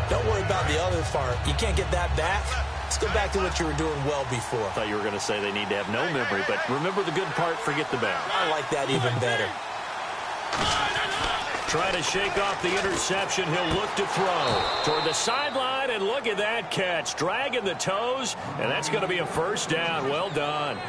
Don't worry about the other part. You can't get that back. Let's go back to what you were doing well before. I thought you were going to say they need to have no memory, but remember the good part, forget the bad. I like that even better. Trying to shake off the interception. He'll look to throw toward the sideline, and look at that catch. Dragging the toes, and that's going to be a first down. Well done.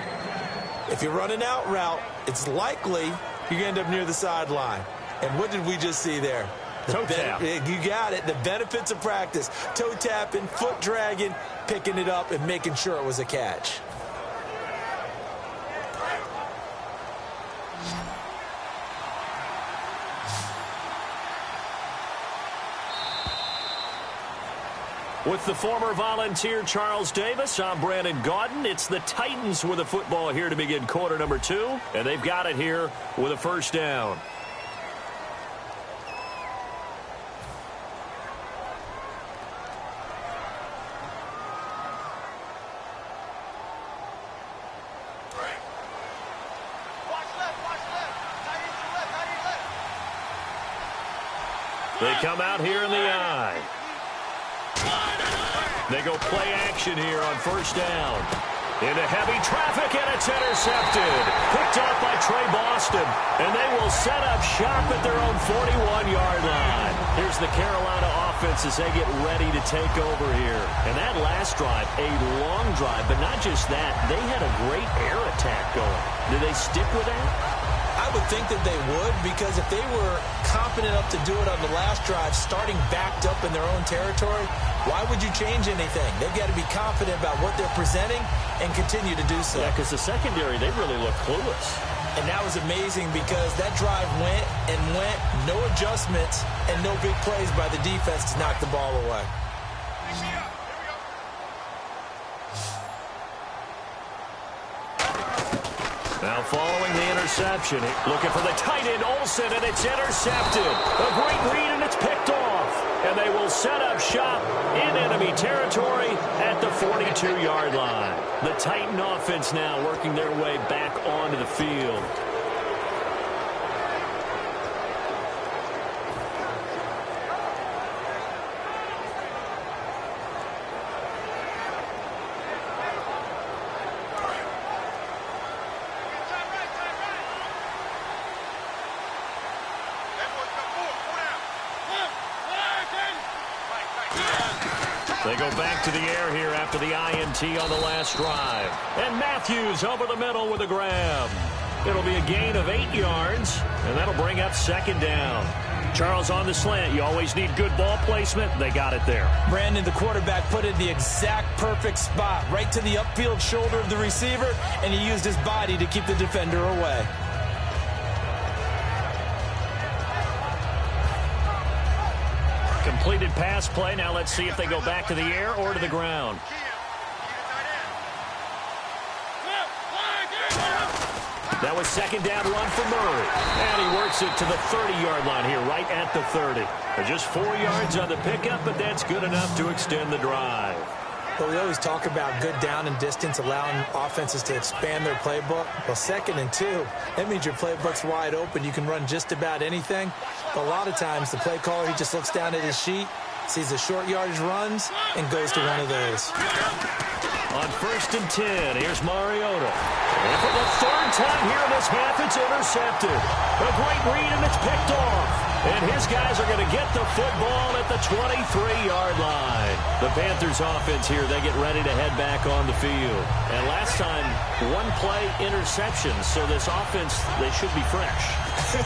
If you're running out route, it's likely you're going to end up near the sideline. And what did we just see there? Toe tap. You got it. The benefits of practice. Toe tapping, foot dragging, picking it up, and making sure it was a catch. With the former Volunteer Charles Davis, I'm Brandon Gaudin. It's the Titans with the football here to begin quarter number 2, and they've got it here with a first down. They come out here in the I. They go play action here on first down. Into heavy traffic, and it's intercepted. Picked up by Trey Boston, and they will set up shop at their own 41-yard line. Here's the Carolina offense as they get ready to take over here. And that last drive, a long drive, but not just that. They had a great air attack going. Do they stick with that? I would think that they would, because if they were confident enough to do it on the last drive, starting backed up in their own territory, why would you change anything? They've got to be confident about what they're presenting and continue to do so. Yeah, because the secondary, they really look clueless. And that was amazing because that drive went and went, no adjustments, and no big plays by the defense to knock the ball away. Now following the interception, looking for the tight end Olsen, and it's intercepted. A great read, and it's picked off. And they will set up shop in enemy territory at the 42-yard line. The Titan offense now working their way back onto the field. They go back to the air here after the INT on the last drive. And Matthews over the middle with a grab. It'll be a gain of 8 yards, and that'll bring up second down. Charles, on the slant, you always need good ball placement. They got it there. Brandon, the quarterback, put it in the exact perfect spot, right to the upfield shoulder of the receiver, and he used his body to keep the defender away. Completed pass play. Now let's see if they go back to the air or to the ground. That was second down run for Murray. And he works it to the 30-yard line here, right at the 30. Just 4 yards on the pickup, but that's good enough to extend the drive. Well, we always talk about good down and distance, allowing offenses to expand their playbook. Well, 2nd and 2, that means your playbook's wide open. You can run just about anything. But a lot of times, the play caller, he just looks down at his sheet, sees the short yardage runs, and goes to one of those. On 1st and 10, here's Mariota. And for the 3rd time here in this half, it's intercepted. A great read, and it's picked off. And his guys are going to get the football at the 23-yard line. The Panthers offense here, they get ready to head back on the field. And last time, one play interception, so this offense, they should be fresh.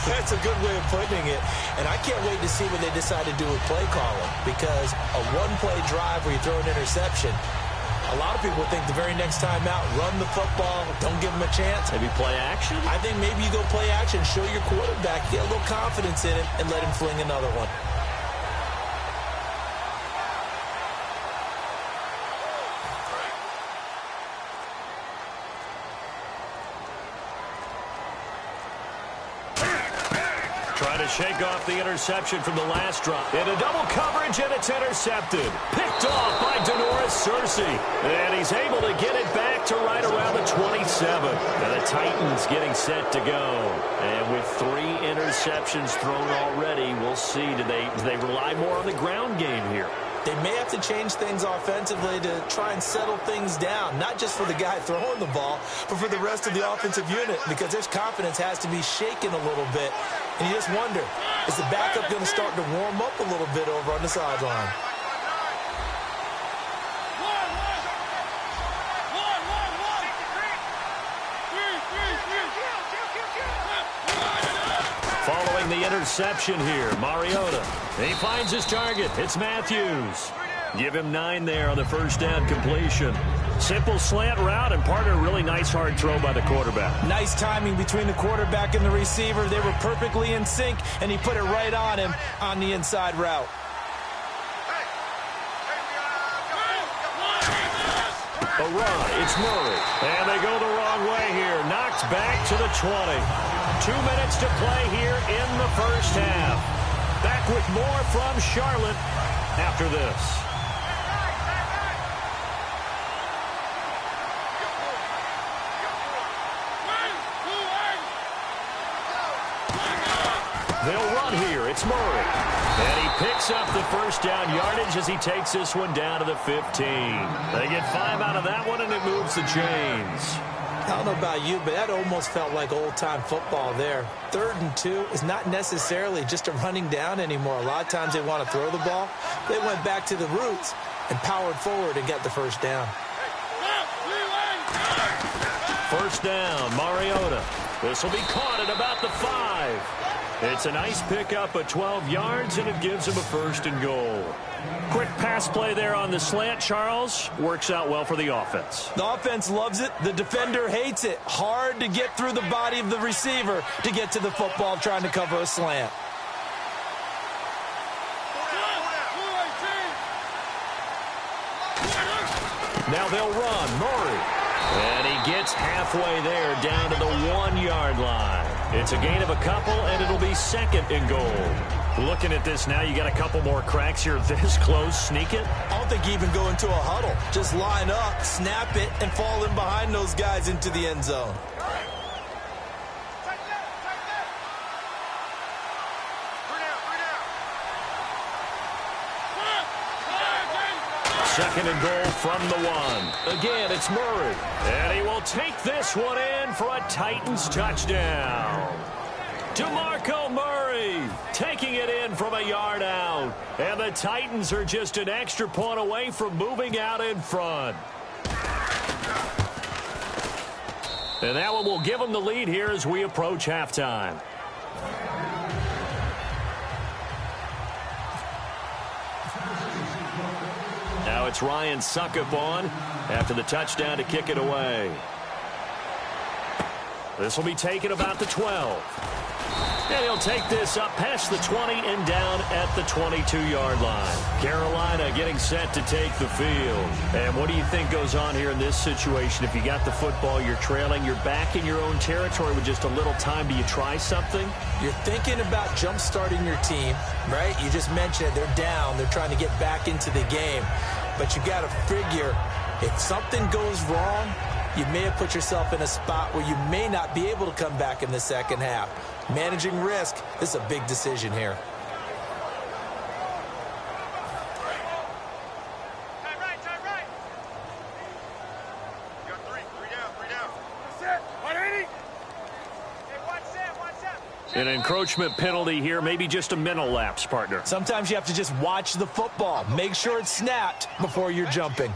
That's a good way of putting it. And I can't wait to see what they decide to do with play calling, because a one-play drive where you throw an interception, a lot of people think the very next time out, run the football, don't give them a chance. Maybe play action? I think maybe you go play action, show your quarterback, get a little confidence in him, and let him fling another one. Trying to shake off the interception from the last drop. Into double coverage, and it's intercepted. Picked off by Denoris Cersei. And he's able to get it back to right around the 27. And the Titans getting set to go. And with 3 interceptions thrown already, we'll see. Do they rely more on the ground game here? They may have to change things offensively to try and settle things down, not just for the guy throwing the ball, but for the rest of the offensive unit, because their confidence has to be shaken a little bit. And you just wonder, is the backup going to start to warm up a little bit over on the sideline? Following the interception here, Mariota. He finds his target. It's Matthews. Give him 9 there on the first down completion. Simple slant route, and part of a really nice hard throw by the quarterback. Nice timing between the quarterback and the receiver. They were perfectly in sync, and he put it right on him on the inside route. A run, it's Murray. And they go the wrong way here. Knocked back to the 20. 2 minutes to play here in the first half. Back with more from Charlotte after this. They'll run here. It's Murray. And he picks up the first down yardage as he takes this one down to the 15. They get 5 out of that one, and it moves the chains. I don't know about you, but that almost felt like old-time football there. 3rd and 2 is not necessarily just a running down anymore. A lot of times they want to throw the ball. They went back to the roots and powered forward and got the first down. First down, Mariota. This will be caught at about the 5. It's a nice pickup of 12 yards, and it gives him a 1st and goal. Quick pass play there on the slant, Charles. Works out well for the offense. The offense loves it. The defender hates it. Hard to get through the body of the receiver to get to the football trying to cover a slant. Now they'll run. Murray. And he gets halfway there down to the 1-yard line. It's a gain of a couple, and it'll be 2nd and goal. Looking at this now, you got a couple more cracks here this close. Sneak it? I don't think you even go into a huddle. Just line up, snap it, and fall in behind those guys into the end zone. Second and goal from the 1. Again, it's Murray. And he will take this one in for a Titans touchdown. DeMarco Murray taking it in from a yard out. And the Titans are just an extra point away from moving out in front. And that one will give them the lead here as we approach halftime. Now it's Ryan Suckup on after the touchdown to kick it away. This will be taken about the 12. And he'll take this up past the 20 and down at the 22-yard line. Carolina getting set to take the field. And what do you think goes on here in this situation? If you got the football, you're trailing, you're back in your own territory with just a little time. Do you try something? You're thinking about jump-starting your team, right? You just mentioned it. They're down. They're trying to get back into the game. But you got to figure if something goes wrong, you may have put yourself in a spot where you may not be able to come back in the second half. Managing risk, this is a big decision here. Time right. You got three down. That's it. 180. Hey, watch that. An encroachment penalty here, maybe just a mental lapse, partner. Sometimes you have to just watch the football. Make sure it's snapped before you're jumping.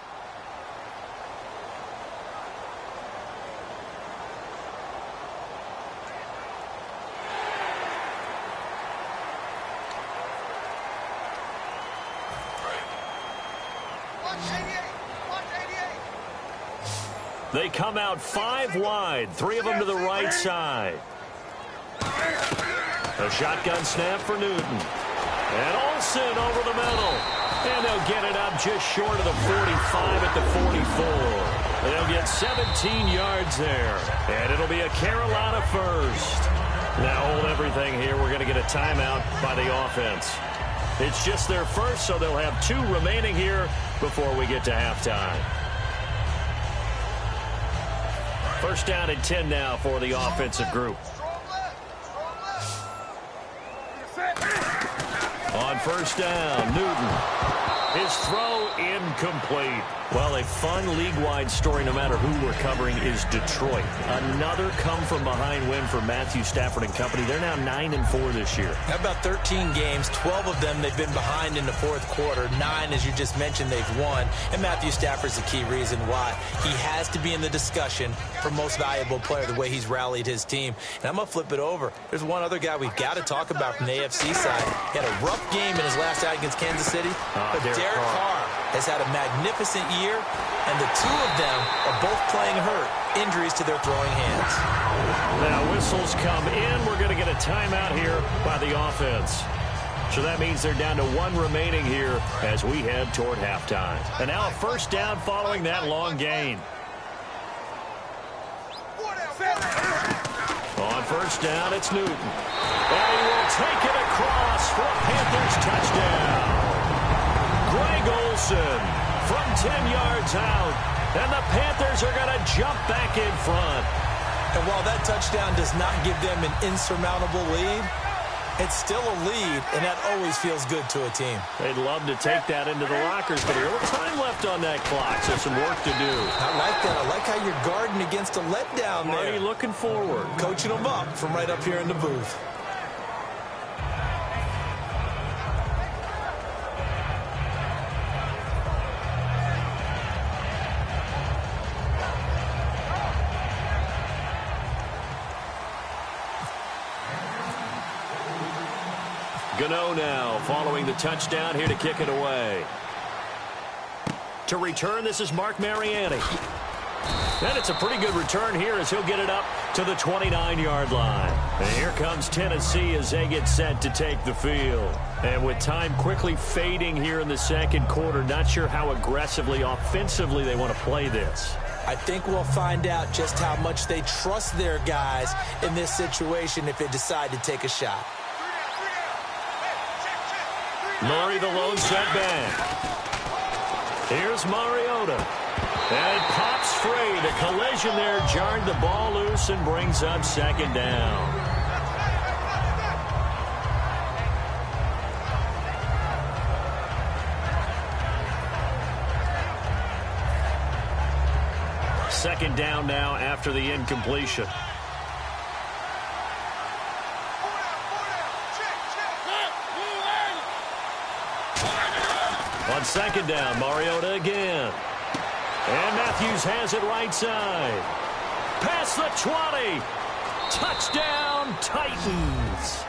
They come out 5 wide, 3 of them to the right side. A shotgun snap for Newton. And Olsen over the middle. And they'll get it up just short of the 45 at the 44. They'll get 17 yards there. And it'll be a Carolina first. Now hold everything here. We're going to get a timeout by the offense. It's just their first, so they'll have 2 remaining here before we get to halftime. First down and 10 now for the offensive group. On first down, Newton. His throw incomplete. Well, a fun league-wide story, no matter who we're covering, is Detroit. Another come-from-behind win for Matthew Stafford and company. They're now 9-4 this year. About 13 games, 12 of them they've been behind in the fourth quarter. 9, as you just mentioned, they've won. And Matthew Stafford's the key reason why. He has to be in the discussion for most valuable player, the way he's rallied his team. And I'm going to flip it over. There's one other guy we've got to talk about from the AFC side. He had a rough game in his last out against Kansas City. But Derek Carr has had a magnificent year, and the 2 of them are both playing hurt. Injuries to their throwing hands. Now whistles come in. We're going to get a timeout here by the offense. So that means they're down to 1 remaining here as we head toward halftime. And now a first down following that long gain. On first down, it's Newton. And he will take it across for a Panthers touchdown. Greg Olsen from 10 yards out. And the Panthers are going to jump back in front. And while that touchdown does not give them an insurmountable lead, It's still a lead, and that always feels good to a team. They'd love to take that into the lockers, but a little time left on that clock, so some work to do. I like that. I like how you're guarding against a letdown there. Marty looking forward. Coaching them up from right up here in the booth. Gano now following the touchdown here to kick it away. To return, this is Mark Mariani. And it's a pretty good return here as he'll get it up to the 29-yard line. And here comes Tennessee as they get set to take the field. And with time quickly fading here in the second quarter, not sure how aggressively, offensively they want to play this. I think we'll find out just how much they trust their guys in this situation if they decide to take a shot. Murray the lone setback. Here's Mariota. And it pops free. The collision there jarred the ball loose and brings up second down. Second down now after the incompletion. On second down, Mariota again. And Matthews has it right side. Past the 20. Touchdown, Titans.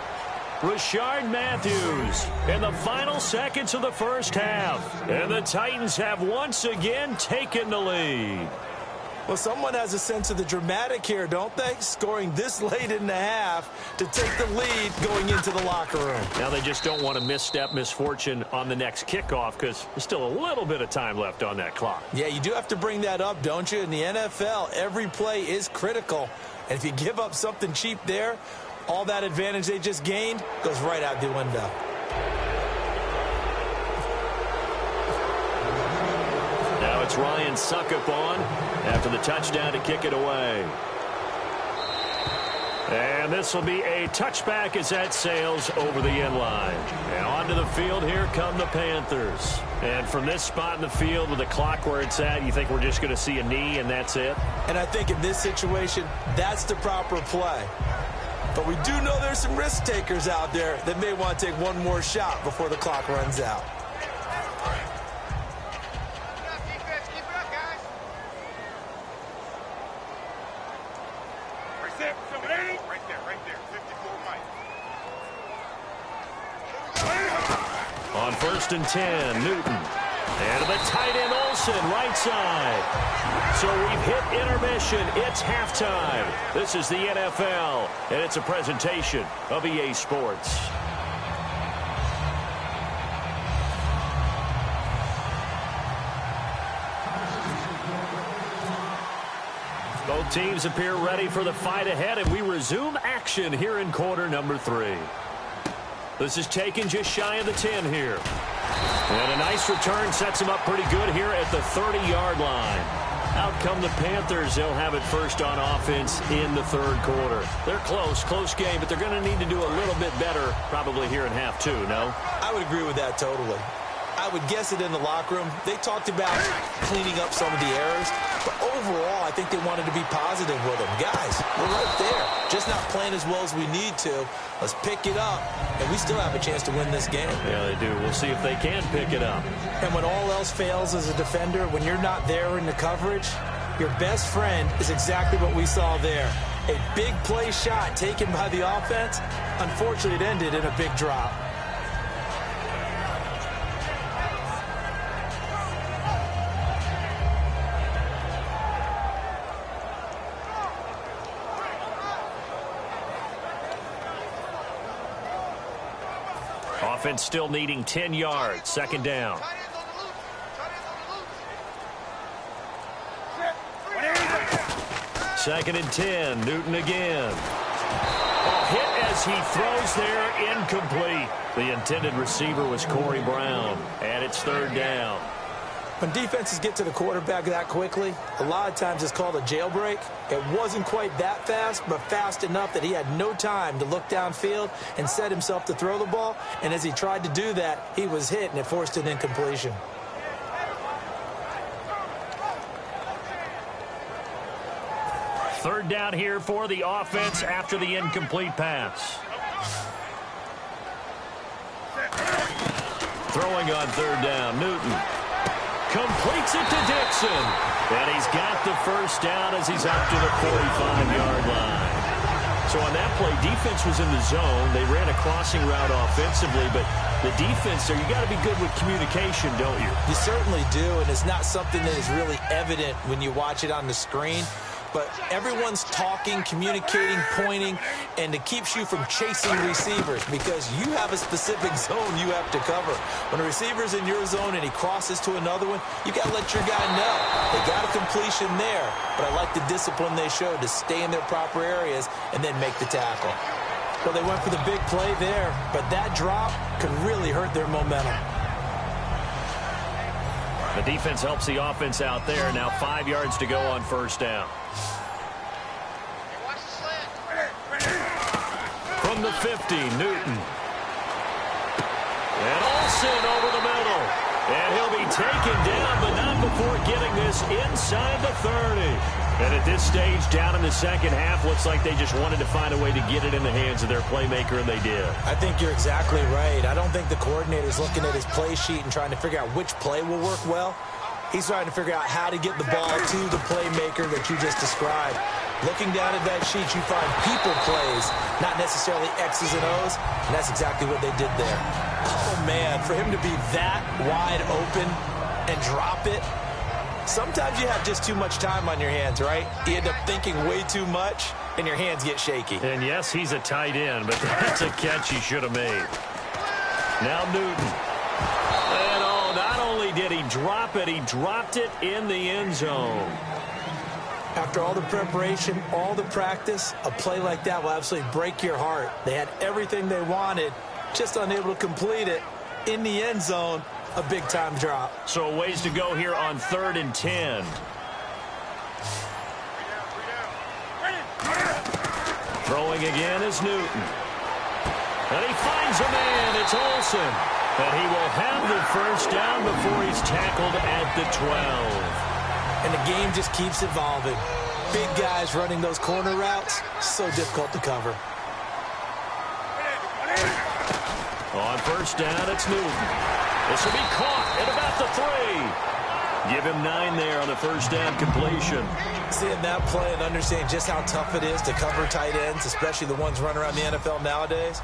Rashard Matthews in the final seconds of the first half. And the Titans have once again taken the lead. Well, someone has a sense of the dramatic here, don't they? Scoring this late in the half to take the lead going into the locker room. Now they just don't want to misstep misfortune on the next kickoff because there's still a little bit of time left on that clock. Yeah, you do have to bring that up, don't you? In the NFL, every play is critical. And if you give up something cheap there, all that advantage they just gained goes right out the window. Now it's Ryan Suckup on after the touchdown to kick it away. And this will be a touchback as that sails over the end line. And onto the field, here come the Panthers. And from this spot in the field with the clock where it's at, you think we're just going to see a knee and that's it? And I think in this situation, that's the proper play. But we do know there's some risk takers out there that may want to take one more shot before the clock runs out. On 1st and 10, Newton. And the tight end Olsen, right side. So we've hit intermission. It's halftime. This is the NFL, and it's a presentation of EA Sports. Both teams appear ready for the fight ahead, and we resume action here in quarter number 3. This is taken just shy of the 10 here. And a nice return sets him up pretty good here at the 30-yard line. Out come the Panthers. They'll have it first on offense in the third quarter. They're close game, but they're going to need to do a little bit better probably here in half 2, no? I would agree with that totally. I would guess it in the locker room. They talked about cleaning up some of the errors, but overall, I think they wanted to be positive with them. Guys, we're right there. Just not playing as well as we need to. Let's pick it up, and we still have a chance to win this game. Yeah, they do. We'll see if they can pick it up. And when all else fails as a defender, when you're not there in the coverage, your best friend is exactly what we saw there. A big play shot taken by the offense. Unfortunately, it ended in a big drop. Offense still needing 10 yards. Second down. Second and 10. Newton again. Oh, hit as he throws there. Incomplete. The intended receiver was Corey Brown. And it's third down. When defenses get to the quarterback that quickly, a lot of times it's called a jailbreak. It wasn't quite that fast, but fast enough that he had no time to look downfield and set himself to throw the ball. And as he tried to do that, he was hit, and it forced an incompletion. Third down here for the offense after the incomplete pass. Throwing on third down, Newton. Completes it to Dixon. And he's got the first down as he's up to the 45-yard line. So on that play, defense was in the zone. They ran a crossing route offensively, but the defense there, you got to be good with communication, don't you? You certainly do, and it's not something that is really evident when you watch it on the screen. But everyone's talking, communicating, pointing, and it keeps you from chasing receivers because you have a specific zone you have to cover. When a receiver's in your zone and he crosses to another one, you got to let your guy know. They got a completion there, but I like the discipline they showed to stay in their proper areas and then make the tackle. Well, they went for the big play there, but that drop could really hurt their momentum. The defense helps the offense out there. Now 5 yards to go on first down. From the 50, Newton. And Olsen over the middle. And he'll be taken down, but not before getting this inside the 30. And at this stage, down in the second half, looks like they just wanted to find a way to get it in the hands of their playmaker, and they did. I think you're exactly right. I don't think the coordinator's looking at his play sheet and trying to figure out which play will work well. He's trying to figure out how to get the ball to the playmaker that you just described. Looking down at that sheet, you find people plays, not necessarily X's and O's, and that's exactly what they did there. Oh, man, for him to be that wide open and drop it, sometimes you have just too much time on your hands, right? You end up thinking way too much, and your hands get shaky. And, yes, he's a tight end, but that's a catch he should have made. Now Newton. And, oh, not only did he drop it, he dropped it in the end zone. After all the preparation, all the practice, a play like that will absolutely break your heart. They had everything they wanted, just unable to complete it. In the end zone, a big-time drop. So a ways to go here on 3rd and 10. Throwing again is Newton. And he finds a man. It's Olsen. And he will have the first down before he's tackled at the 12. And the game just keeps evolving. Big guys running those corner routes, so difficult to cover. On first down, it's Newton. This will be caught at about the 3. Give him 9 there on the first down completion. Seeing that play and understanding just how tough it is to cover tight ends, especially the ones running around the NFL nowadays,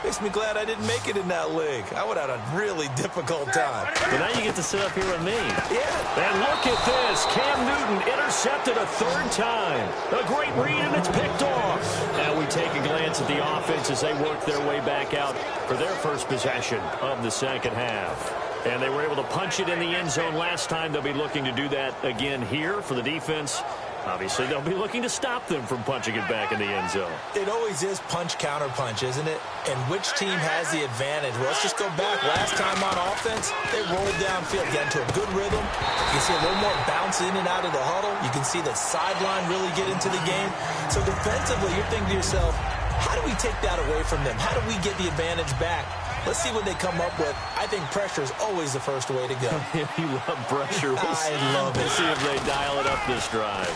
makes me glad I didn't make it in that league. I would have had a really difficult time. But now you get to sit up here with me. Yeah. And look at this. Cam Newton intercepted a 3rd time. A great read, and it's picked off. Now we take a glance at the offense as they work their way back out for their first possession of the second half. And they were able to punch it in the end zone last time. They'll be looking to do that again here for the defense. Obviously, they'll be looking to stop them from punching it back in the end zone. It always is punch-counter-punch, isn't it? And which team has the advantage? Well, let's just go back. Last time on offense, they rolled downfield, got into a good rhythm. You can see a little more bounce in and out of the huddle. You can see the sideline really get into the game. So defensively, you're thinking to yourself, how do we take that away from them? How do we get the advantage back? Let's see what they come up with. I think pressure is always the first way to go. You love pressure. I love it. We'll see if they dial it up this drive.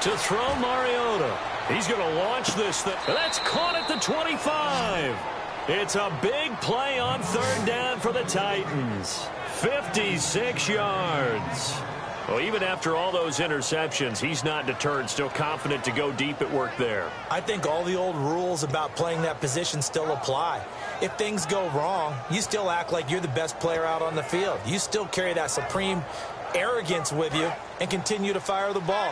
To throw Mariota. He's going to launch this thing. That's caught at the 25. It's a big play on 3rd down for the Titans. 56 yards. Well, even after all those interceptions, he's not deterred, still confident to go deep at work there. I think all the old rules about playing that position still apply. If things go wrong, you still act like you're the best player out on the field. You still carry that supreme arrogance with you and continue to fire the ball.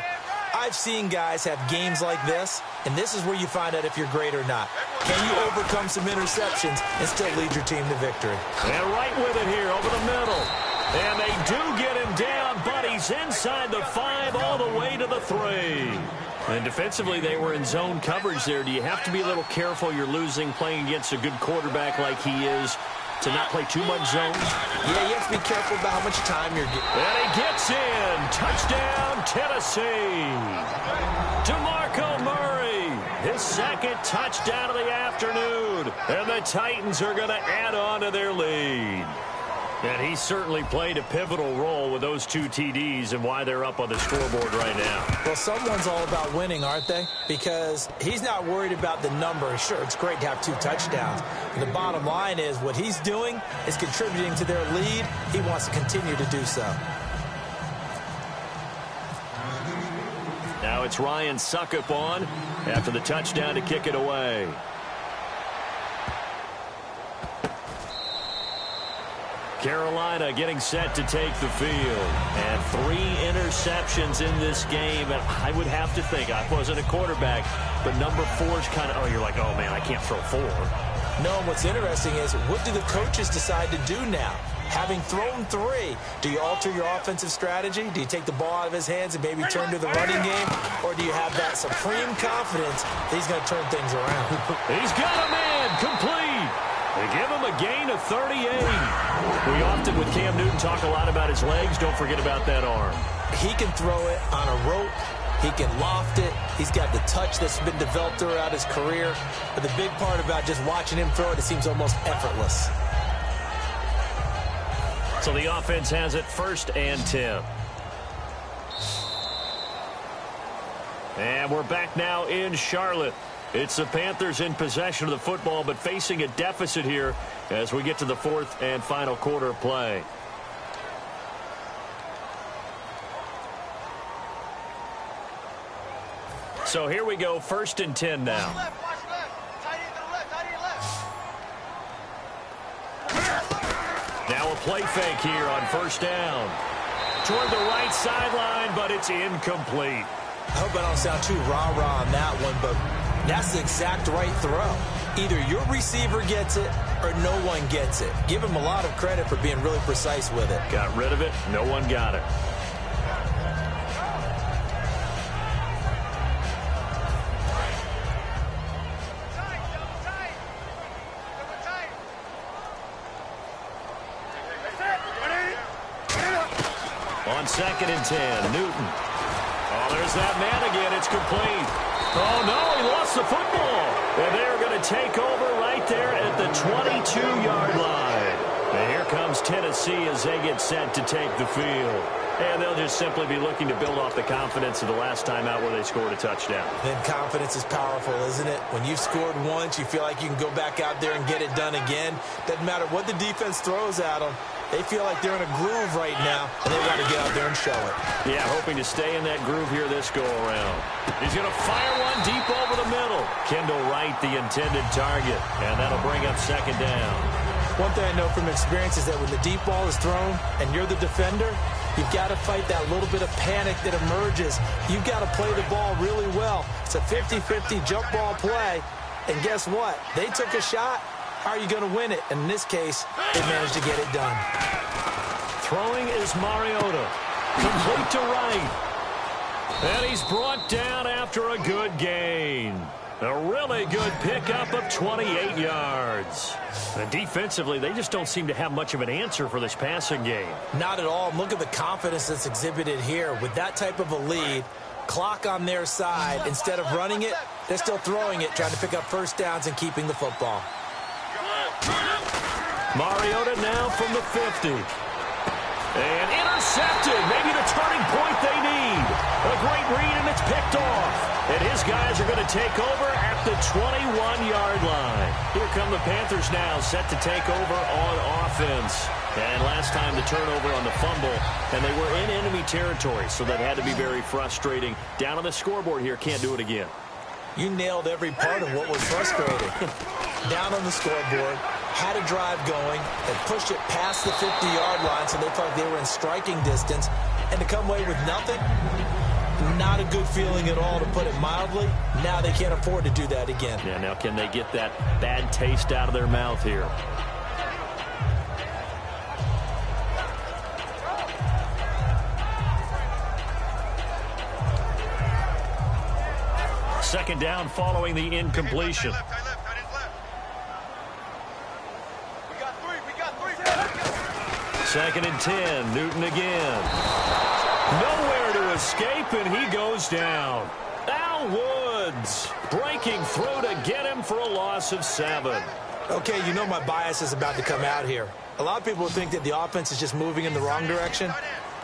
I've seen guys have games like this, and this is where you find out if you're great or not. Can you overcome some interceptions and still lead your team to victory? And right with it here over the middle. And they do get him down, but he's inside the 5 all the way to the 3. And defensively, they were in zone coverage there. Do you have to be a little careful? You're losing playing against a good quarterback like he is. to not play too much zone? Yeah, you have to be careful about how much time you're getting. And he gets in. Touchdown, Tennessee. DeMarco Murray, his second touchdown of the afternoon. And the Titans are going to add on to their lead. And he certainly played a pivotal role with those 2 TDs and why they're up on the scoreboard right now. Well, someone's all about winning, aren't they? Because he's not worried about the number. Sure, it's great to have 2 touchdowns. But the bottom line is what he's doing is contributing to their lead. He wants to continue to do so. Now it's Ryan Suckup on after the touchdown to kick it away. Carolina getting set to take the field. And 3 interceptions in this game. And I would have to think, I wasn't a quarterback, but number 4 is kind of, oh, you're like, oh, man, I can't throw 4. No, what's interesting is what do the coaches decide to do now? Having thrown 3, do you alter your offensive strategy? Do you take the ball out of his hands and maybe turn to the running game? Or do you have that supreme confidence that he's going to turn things around? He's got a man complete. They give him a gain of 38. We often, with Cam Newton, talk a lot about his legs. Don't forget about that arm. He can throw it on a rope. He can loft it. He's got the touch that's been developed throughout his career. But the big part about just watching him throw it, it seems almost effortless. So the offense has it 1st and 10. And we're back now in Charlotte. It's the Panthers in possession of the football, but facing a deficit here as we get to the 4th and final quarter of play. So here we go, 1st and 10 now. Now a play fake here on 1st down. Toward the right sideline, but it's incomplete. I hope I don't sound too rah-rah on that one, but that's the exact right throw. Either your receiver gets it or no one gets it. Give him a lot of credit for being really precise with it. Got rid of it. No one got it. On 2nd and 10, Newton. Oh, there's that man again. It's complete. Oh, no, he lost the football. And they're going to take over right there at the 22-yard line. And here comes Tennessee as they get set to take the field. And they'll just simply be looking to build off the confidence of the last time out where they scored a touchdown. Then confidence is powerful, isn't it? When you've scored once, you feel like you can go back out there and get it done again. Doesn't matter what the defense throws at them. They feel like they're in a groove right now, and they want to get out there and show it. Yeah, hoping to stay in that groove here this go-around. He's going to fire one deep over the middle. Kendall Wright, the intended target, and that'll bring up 2nd down. One thing I know from experience is that when the deep ball is thrown and you're the defender, you've got to fight that little bit of panic that emerges. You've got to play the ball really well. It's a 50-50 jump ball play, and guess what? They took a shot. How are you going to win it? And in this case, they managed to get it done. Throwing is Mariota. Complete to Wright. And he's brought down after a good gain. A really good pickup of 28 yards. And defensively, they just don't seem to have much of an answer for this passing game. Not at all. Look at the confidence that's exhibited here. With that type of a lead, clock on their side, instead of running it, they're still throwing it, trying to pick up 1st downs and keeping the football. Mariota now from the 50. And intercepted. Maybe the turning point they need. A great read, and it's picked off. And his guys are going to take over at the 21-yard line. Here come the Panthers now, set to take over on offense. And last time the turnover on the fumble, and they were in enemy territory, so that had to be very frustrating. Down on the scoreboard here, can't do it again. You nailed every part of what was frustrating. Down on the scoreboard, had a drive going, and pushed it past the 50-yard line, so they felt like they were in striking distance. And to come away with nothing, not a good feeling at all, to put it mildly. Now they can't afford to do that again. Yeah, now can they get that bad taste out of their mouth here? Second down following the incompletion. We got 3. 2nd and 10. Newton again. Nowhere to escape, and he goes down. Al Woods breaking through to get him for a loss of 7. Okay, you know my bias is about to come out here. A lot of people think that the offense is just moving in the wrong direction.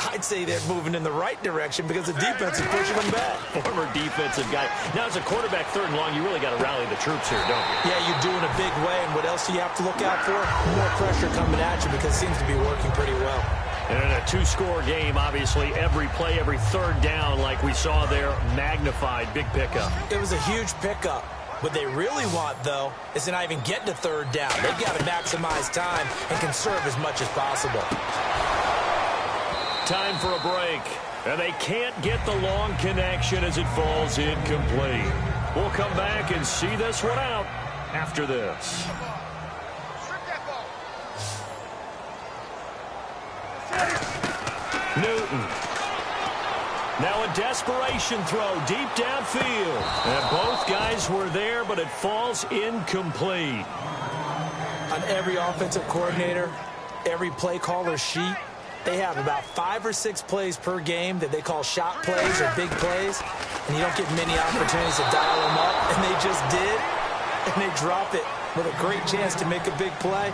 I'd say they're moving in the right direction because the defense is pushing them back. Former defensive guy. Now, as a quarterback 3rd and long, you really got to rally the troops here, don't you? Yeah, you're doing a big way, and what else do you have to look out for? More pressure coming at you because it seems to be working pretty well. And in a 2-score game, obviously, every play, every 3rd down, like we saw there, magnified. Big pickup. It was a huge pickup. What they really want, though, is to not even get to 3rd down. They've got to maximize time and conserve as much as possible. Time for a break. And they can't get the long connection as it falls incomplete. We'll come back and see this one out after this. Newton. Now a desperation throw deep downfield. And both guys were there, but it falls incomplete. On every offensive coordinator, every play caller sheet, they have about 5 or 6 plays per game that they call shot plays or big plays, and you don't get many opportunities to dial them up, and they just did, and they drop it with a great chance to make a big play.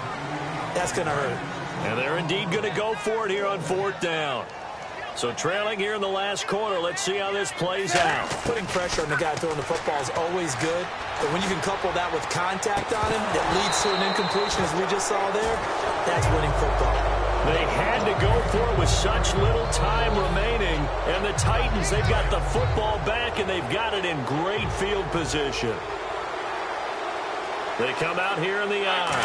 That's going to hurt. And they're indeed going to go for it here on 4th down. So trailing here in the last quarter, let's see how this plays out. Putting pressure on the guy throwing the football is always good, but when you can couple that with contact on him that leads to an incompletion, as we just saw there, that's winning football. They had to go for it with such little time remaining. And the Titans, they've got the football back, and they've got it in great field position. They come out here in the eye.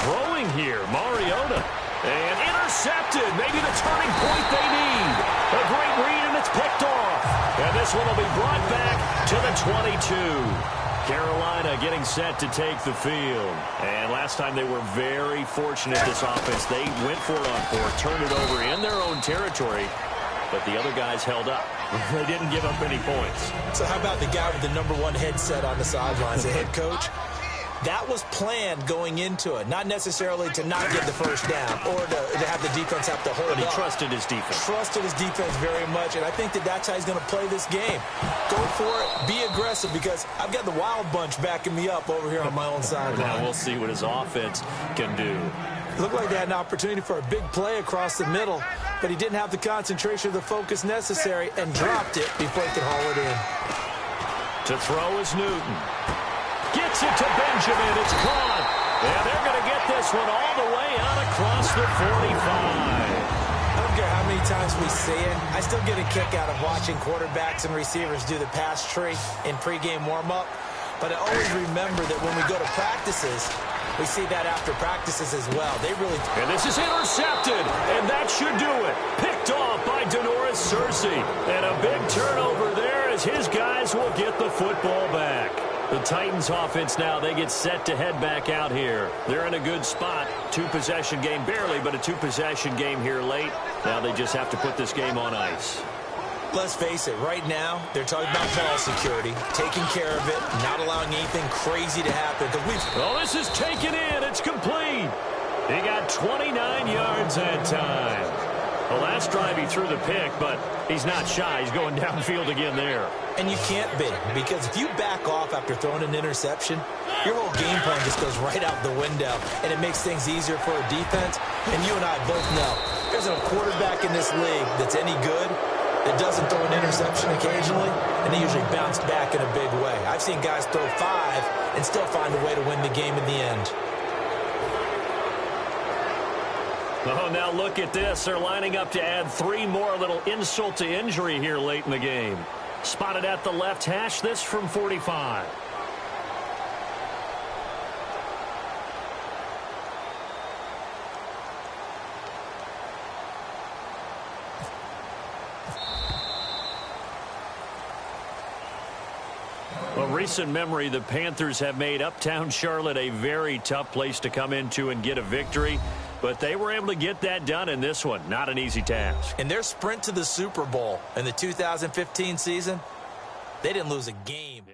Throwing here, Mariota. And intercepted. Maybe the turning point they need. A great read, and it's picked off. And this one will be brought back to the 22. Carolina getting set to take the field. And last time they were very fortunate, this offense. They went for it on 4, turned it over in their own territory, but the other guys held up. They didn't give up any points. So how about the guy with the #1 headset on the sidelines, the head coach? That was planned going into it, not necessarily to not get the 1st down or to have the defense have to hold up. But he trusted his defense. Trusted his defense very much, and I think that that's how he's going to play this game. Go for it, be aggressive, because I've got the wild bunch backing me up over here on my own sideline. Now we'll see what his offense can do. It looked like they had an opportunity for a big play across the middle, but he didn't have the concentration or the focus necessary and dropped it before he could haul it in. To throw is Newton. Gets it to Benjamin. It's caught. And they're going to get this one all the way out across the 45. I don't care how many times we see it. I still get a kick out of watching quarterbacks and receivers do the pass tree in pregame warm-up. But I always remember that when we go to practices, we see that after practices as well. They really... And this is intercepted. And that should do it. Picked off by Denoris Searcy. And a big turnover there as his guys will get the football back. The Titans offense now, they get set to head back out here. They're in a good spot. 2-possession game, barely, but a 2-possession game here late. Now they just have to put this game on ice. Let's face it, right now, they're talking about ball security, taking care of it, not allowing anything crazy to happen. Oh, this is taken in. It's complete. He got 29 yards that time. The last drive he threw the pick, but he's not shy. He's going downfield again there. And you can't be, because if you back off after throwing an interception, your whole game plan just goes right out the window, and it makes things easier for a defense. And you and I both know there's a quarterback in this league that's any good that doesn't throw an interception occasionally, and they usually bounce back in a big way. I've seen guys throw 5 and still find a way to win the game in the end. Oh, now look at this. They're lining up to add 3 more. A little insult to injury here late in the game. Spotted at the left hash, this from 45. Well, recent memory, the Panthers have made Uptown Charlotte a very tough place to come into and get a victory. But they were able to get that done in this one. Not an easy task. In their sprint to the Super Bowl in the 2015 season, they didn't lose a game.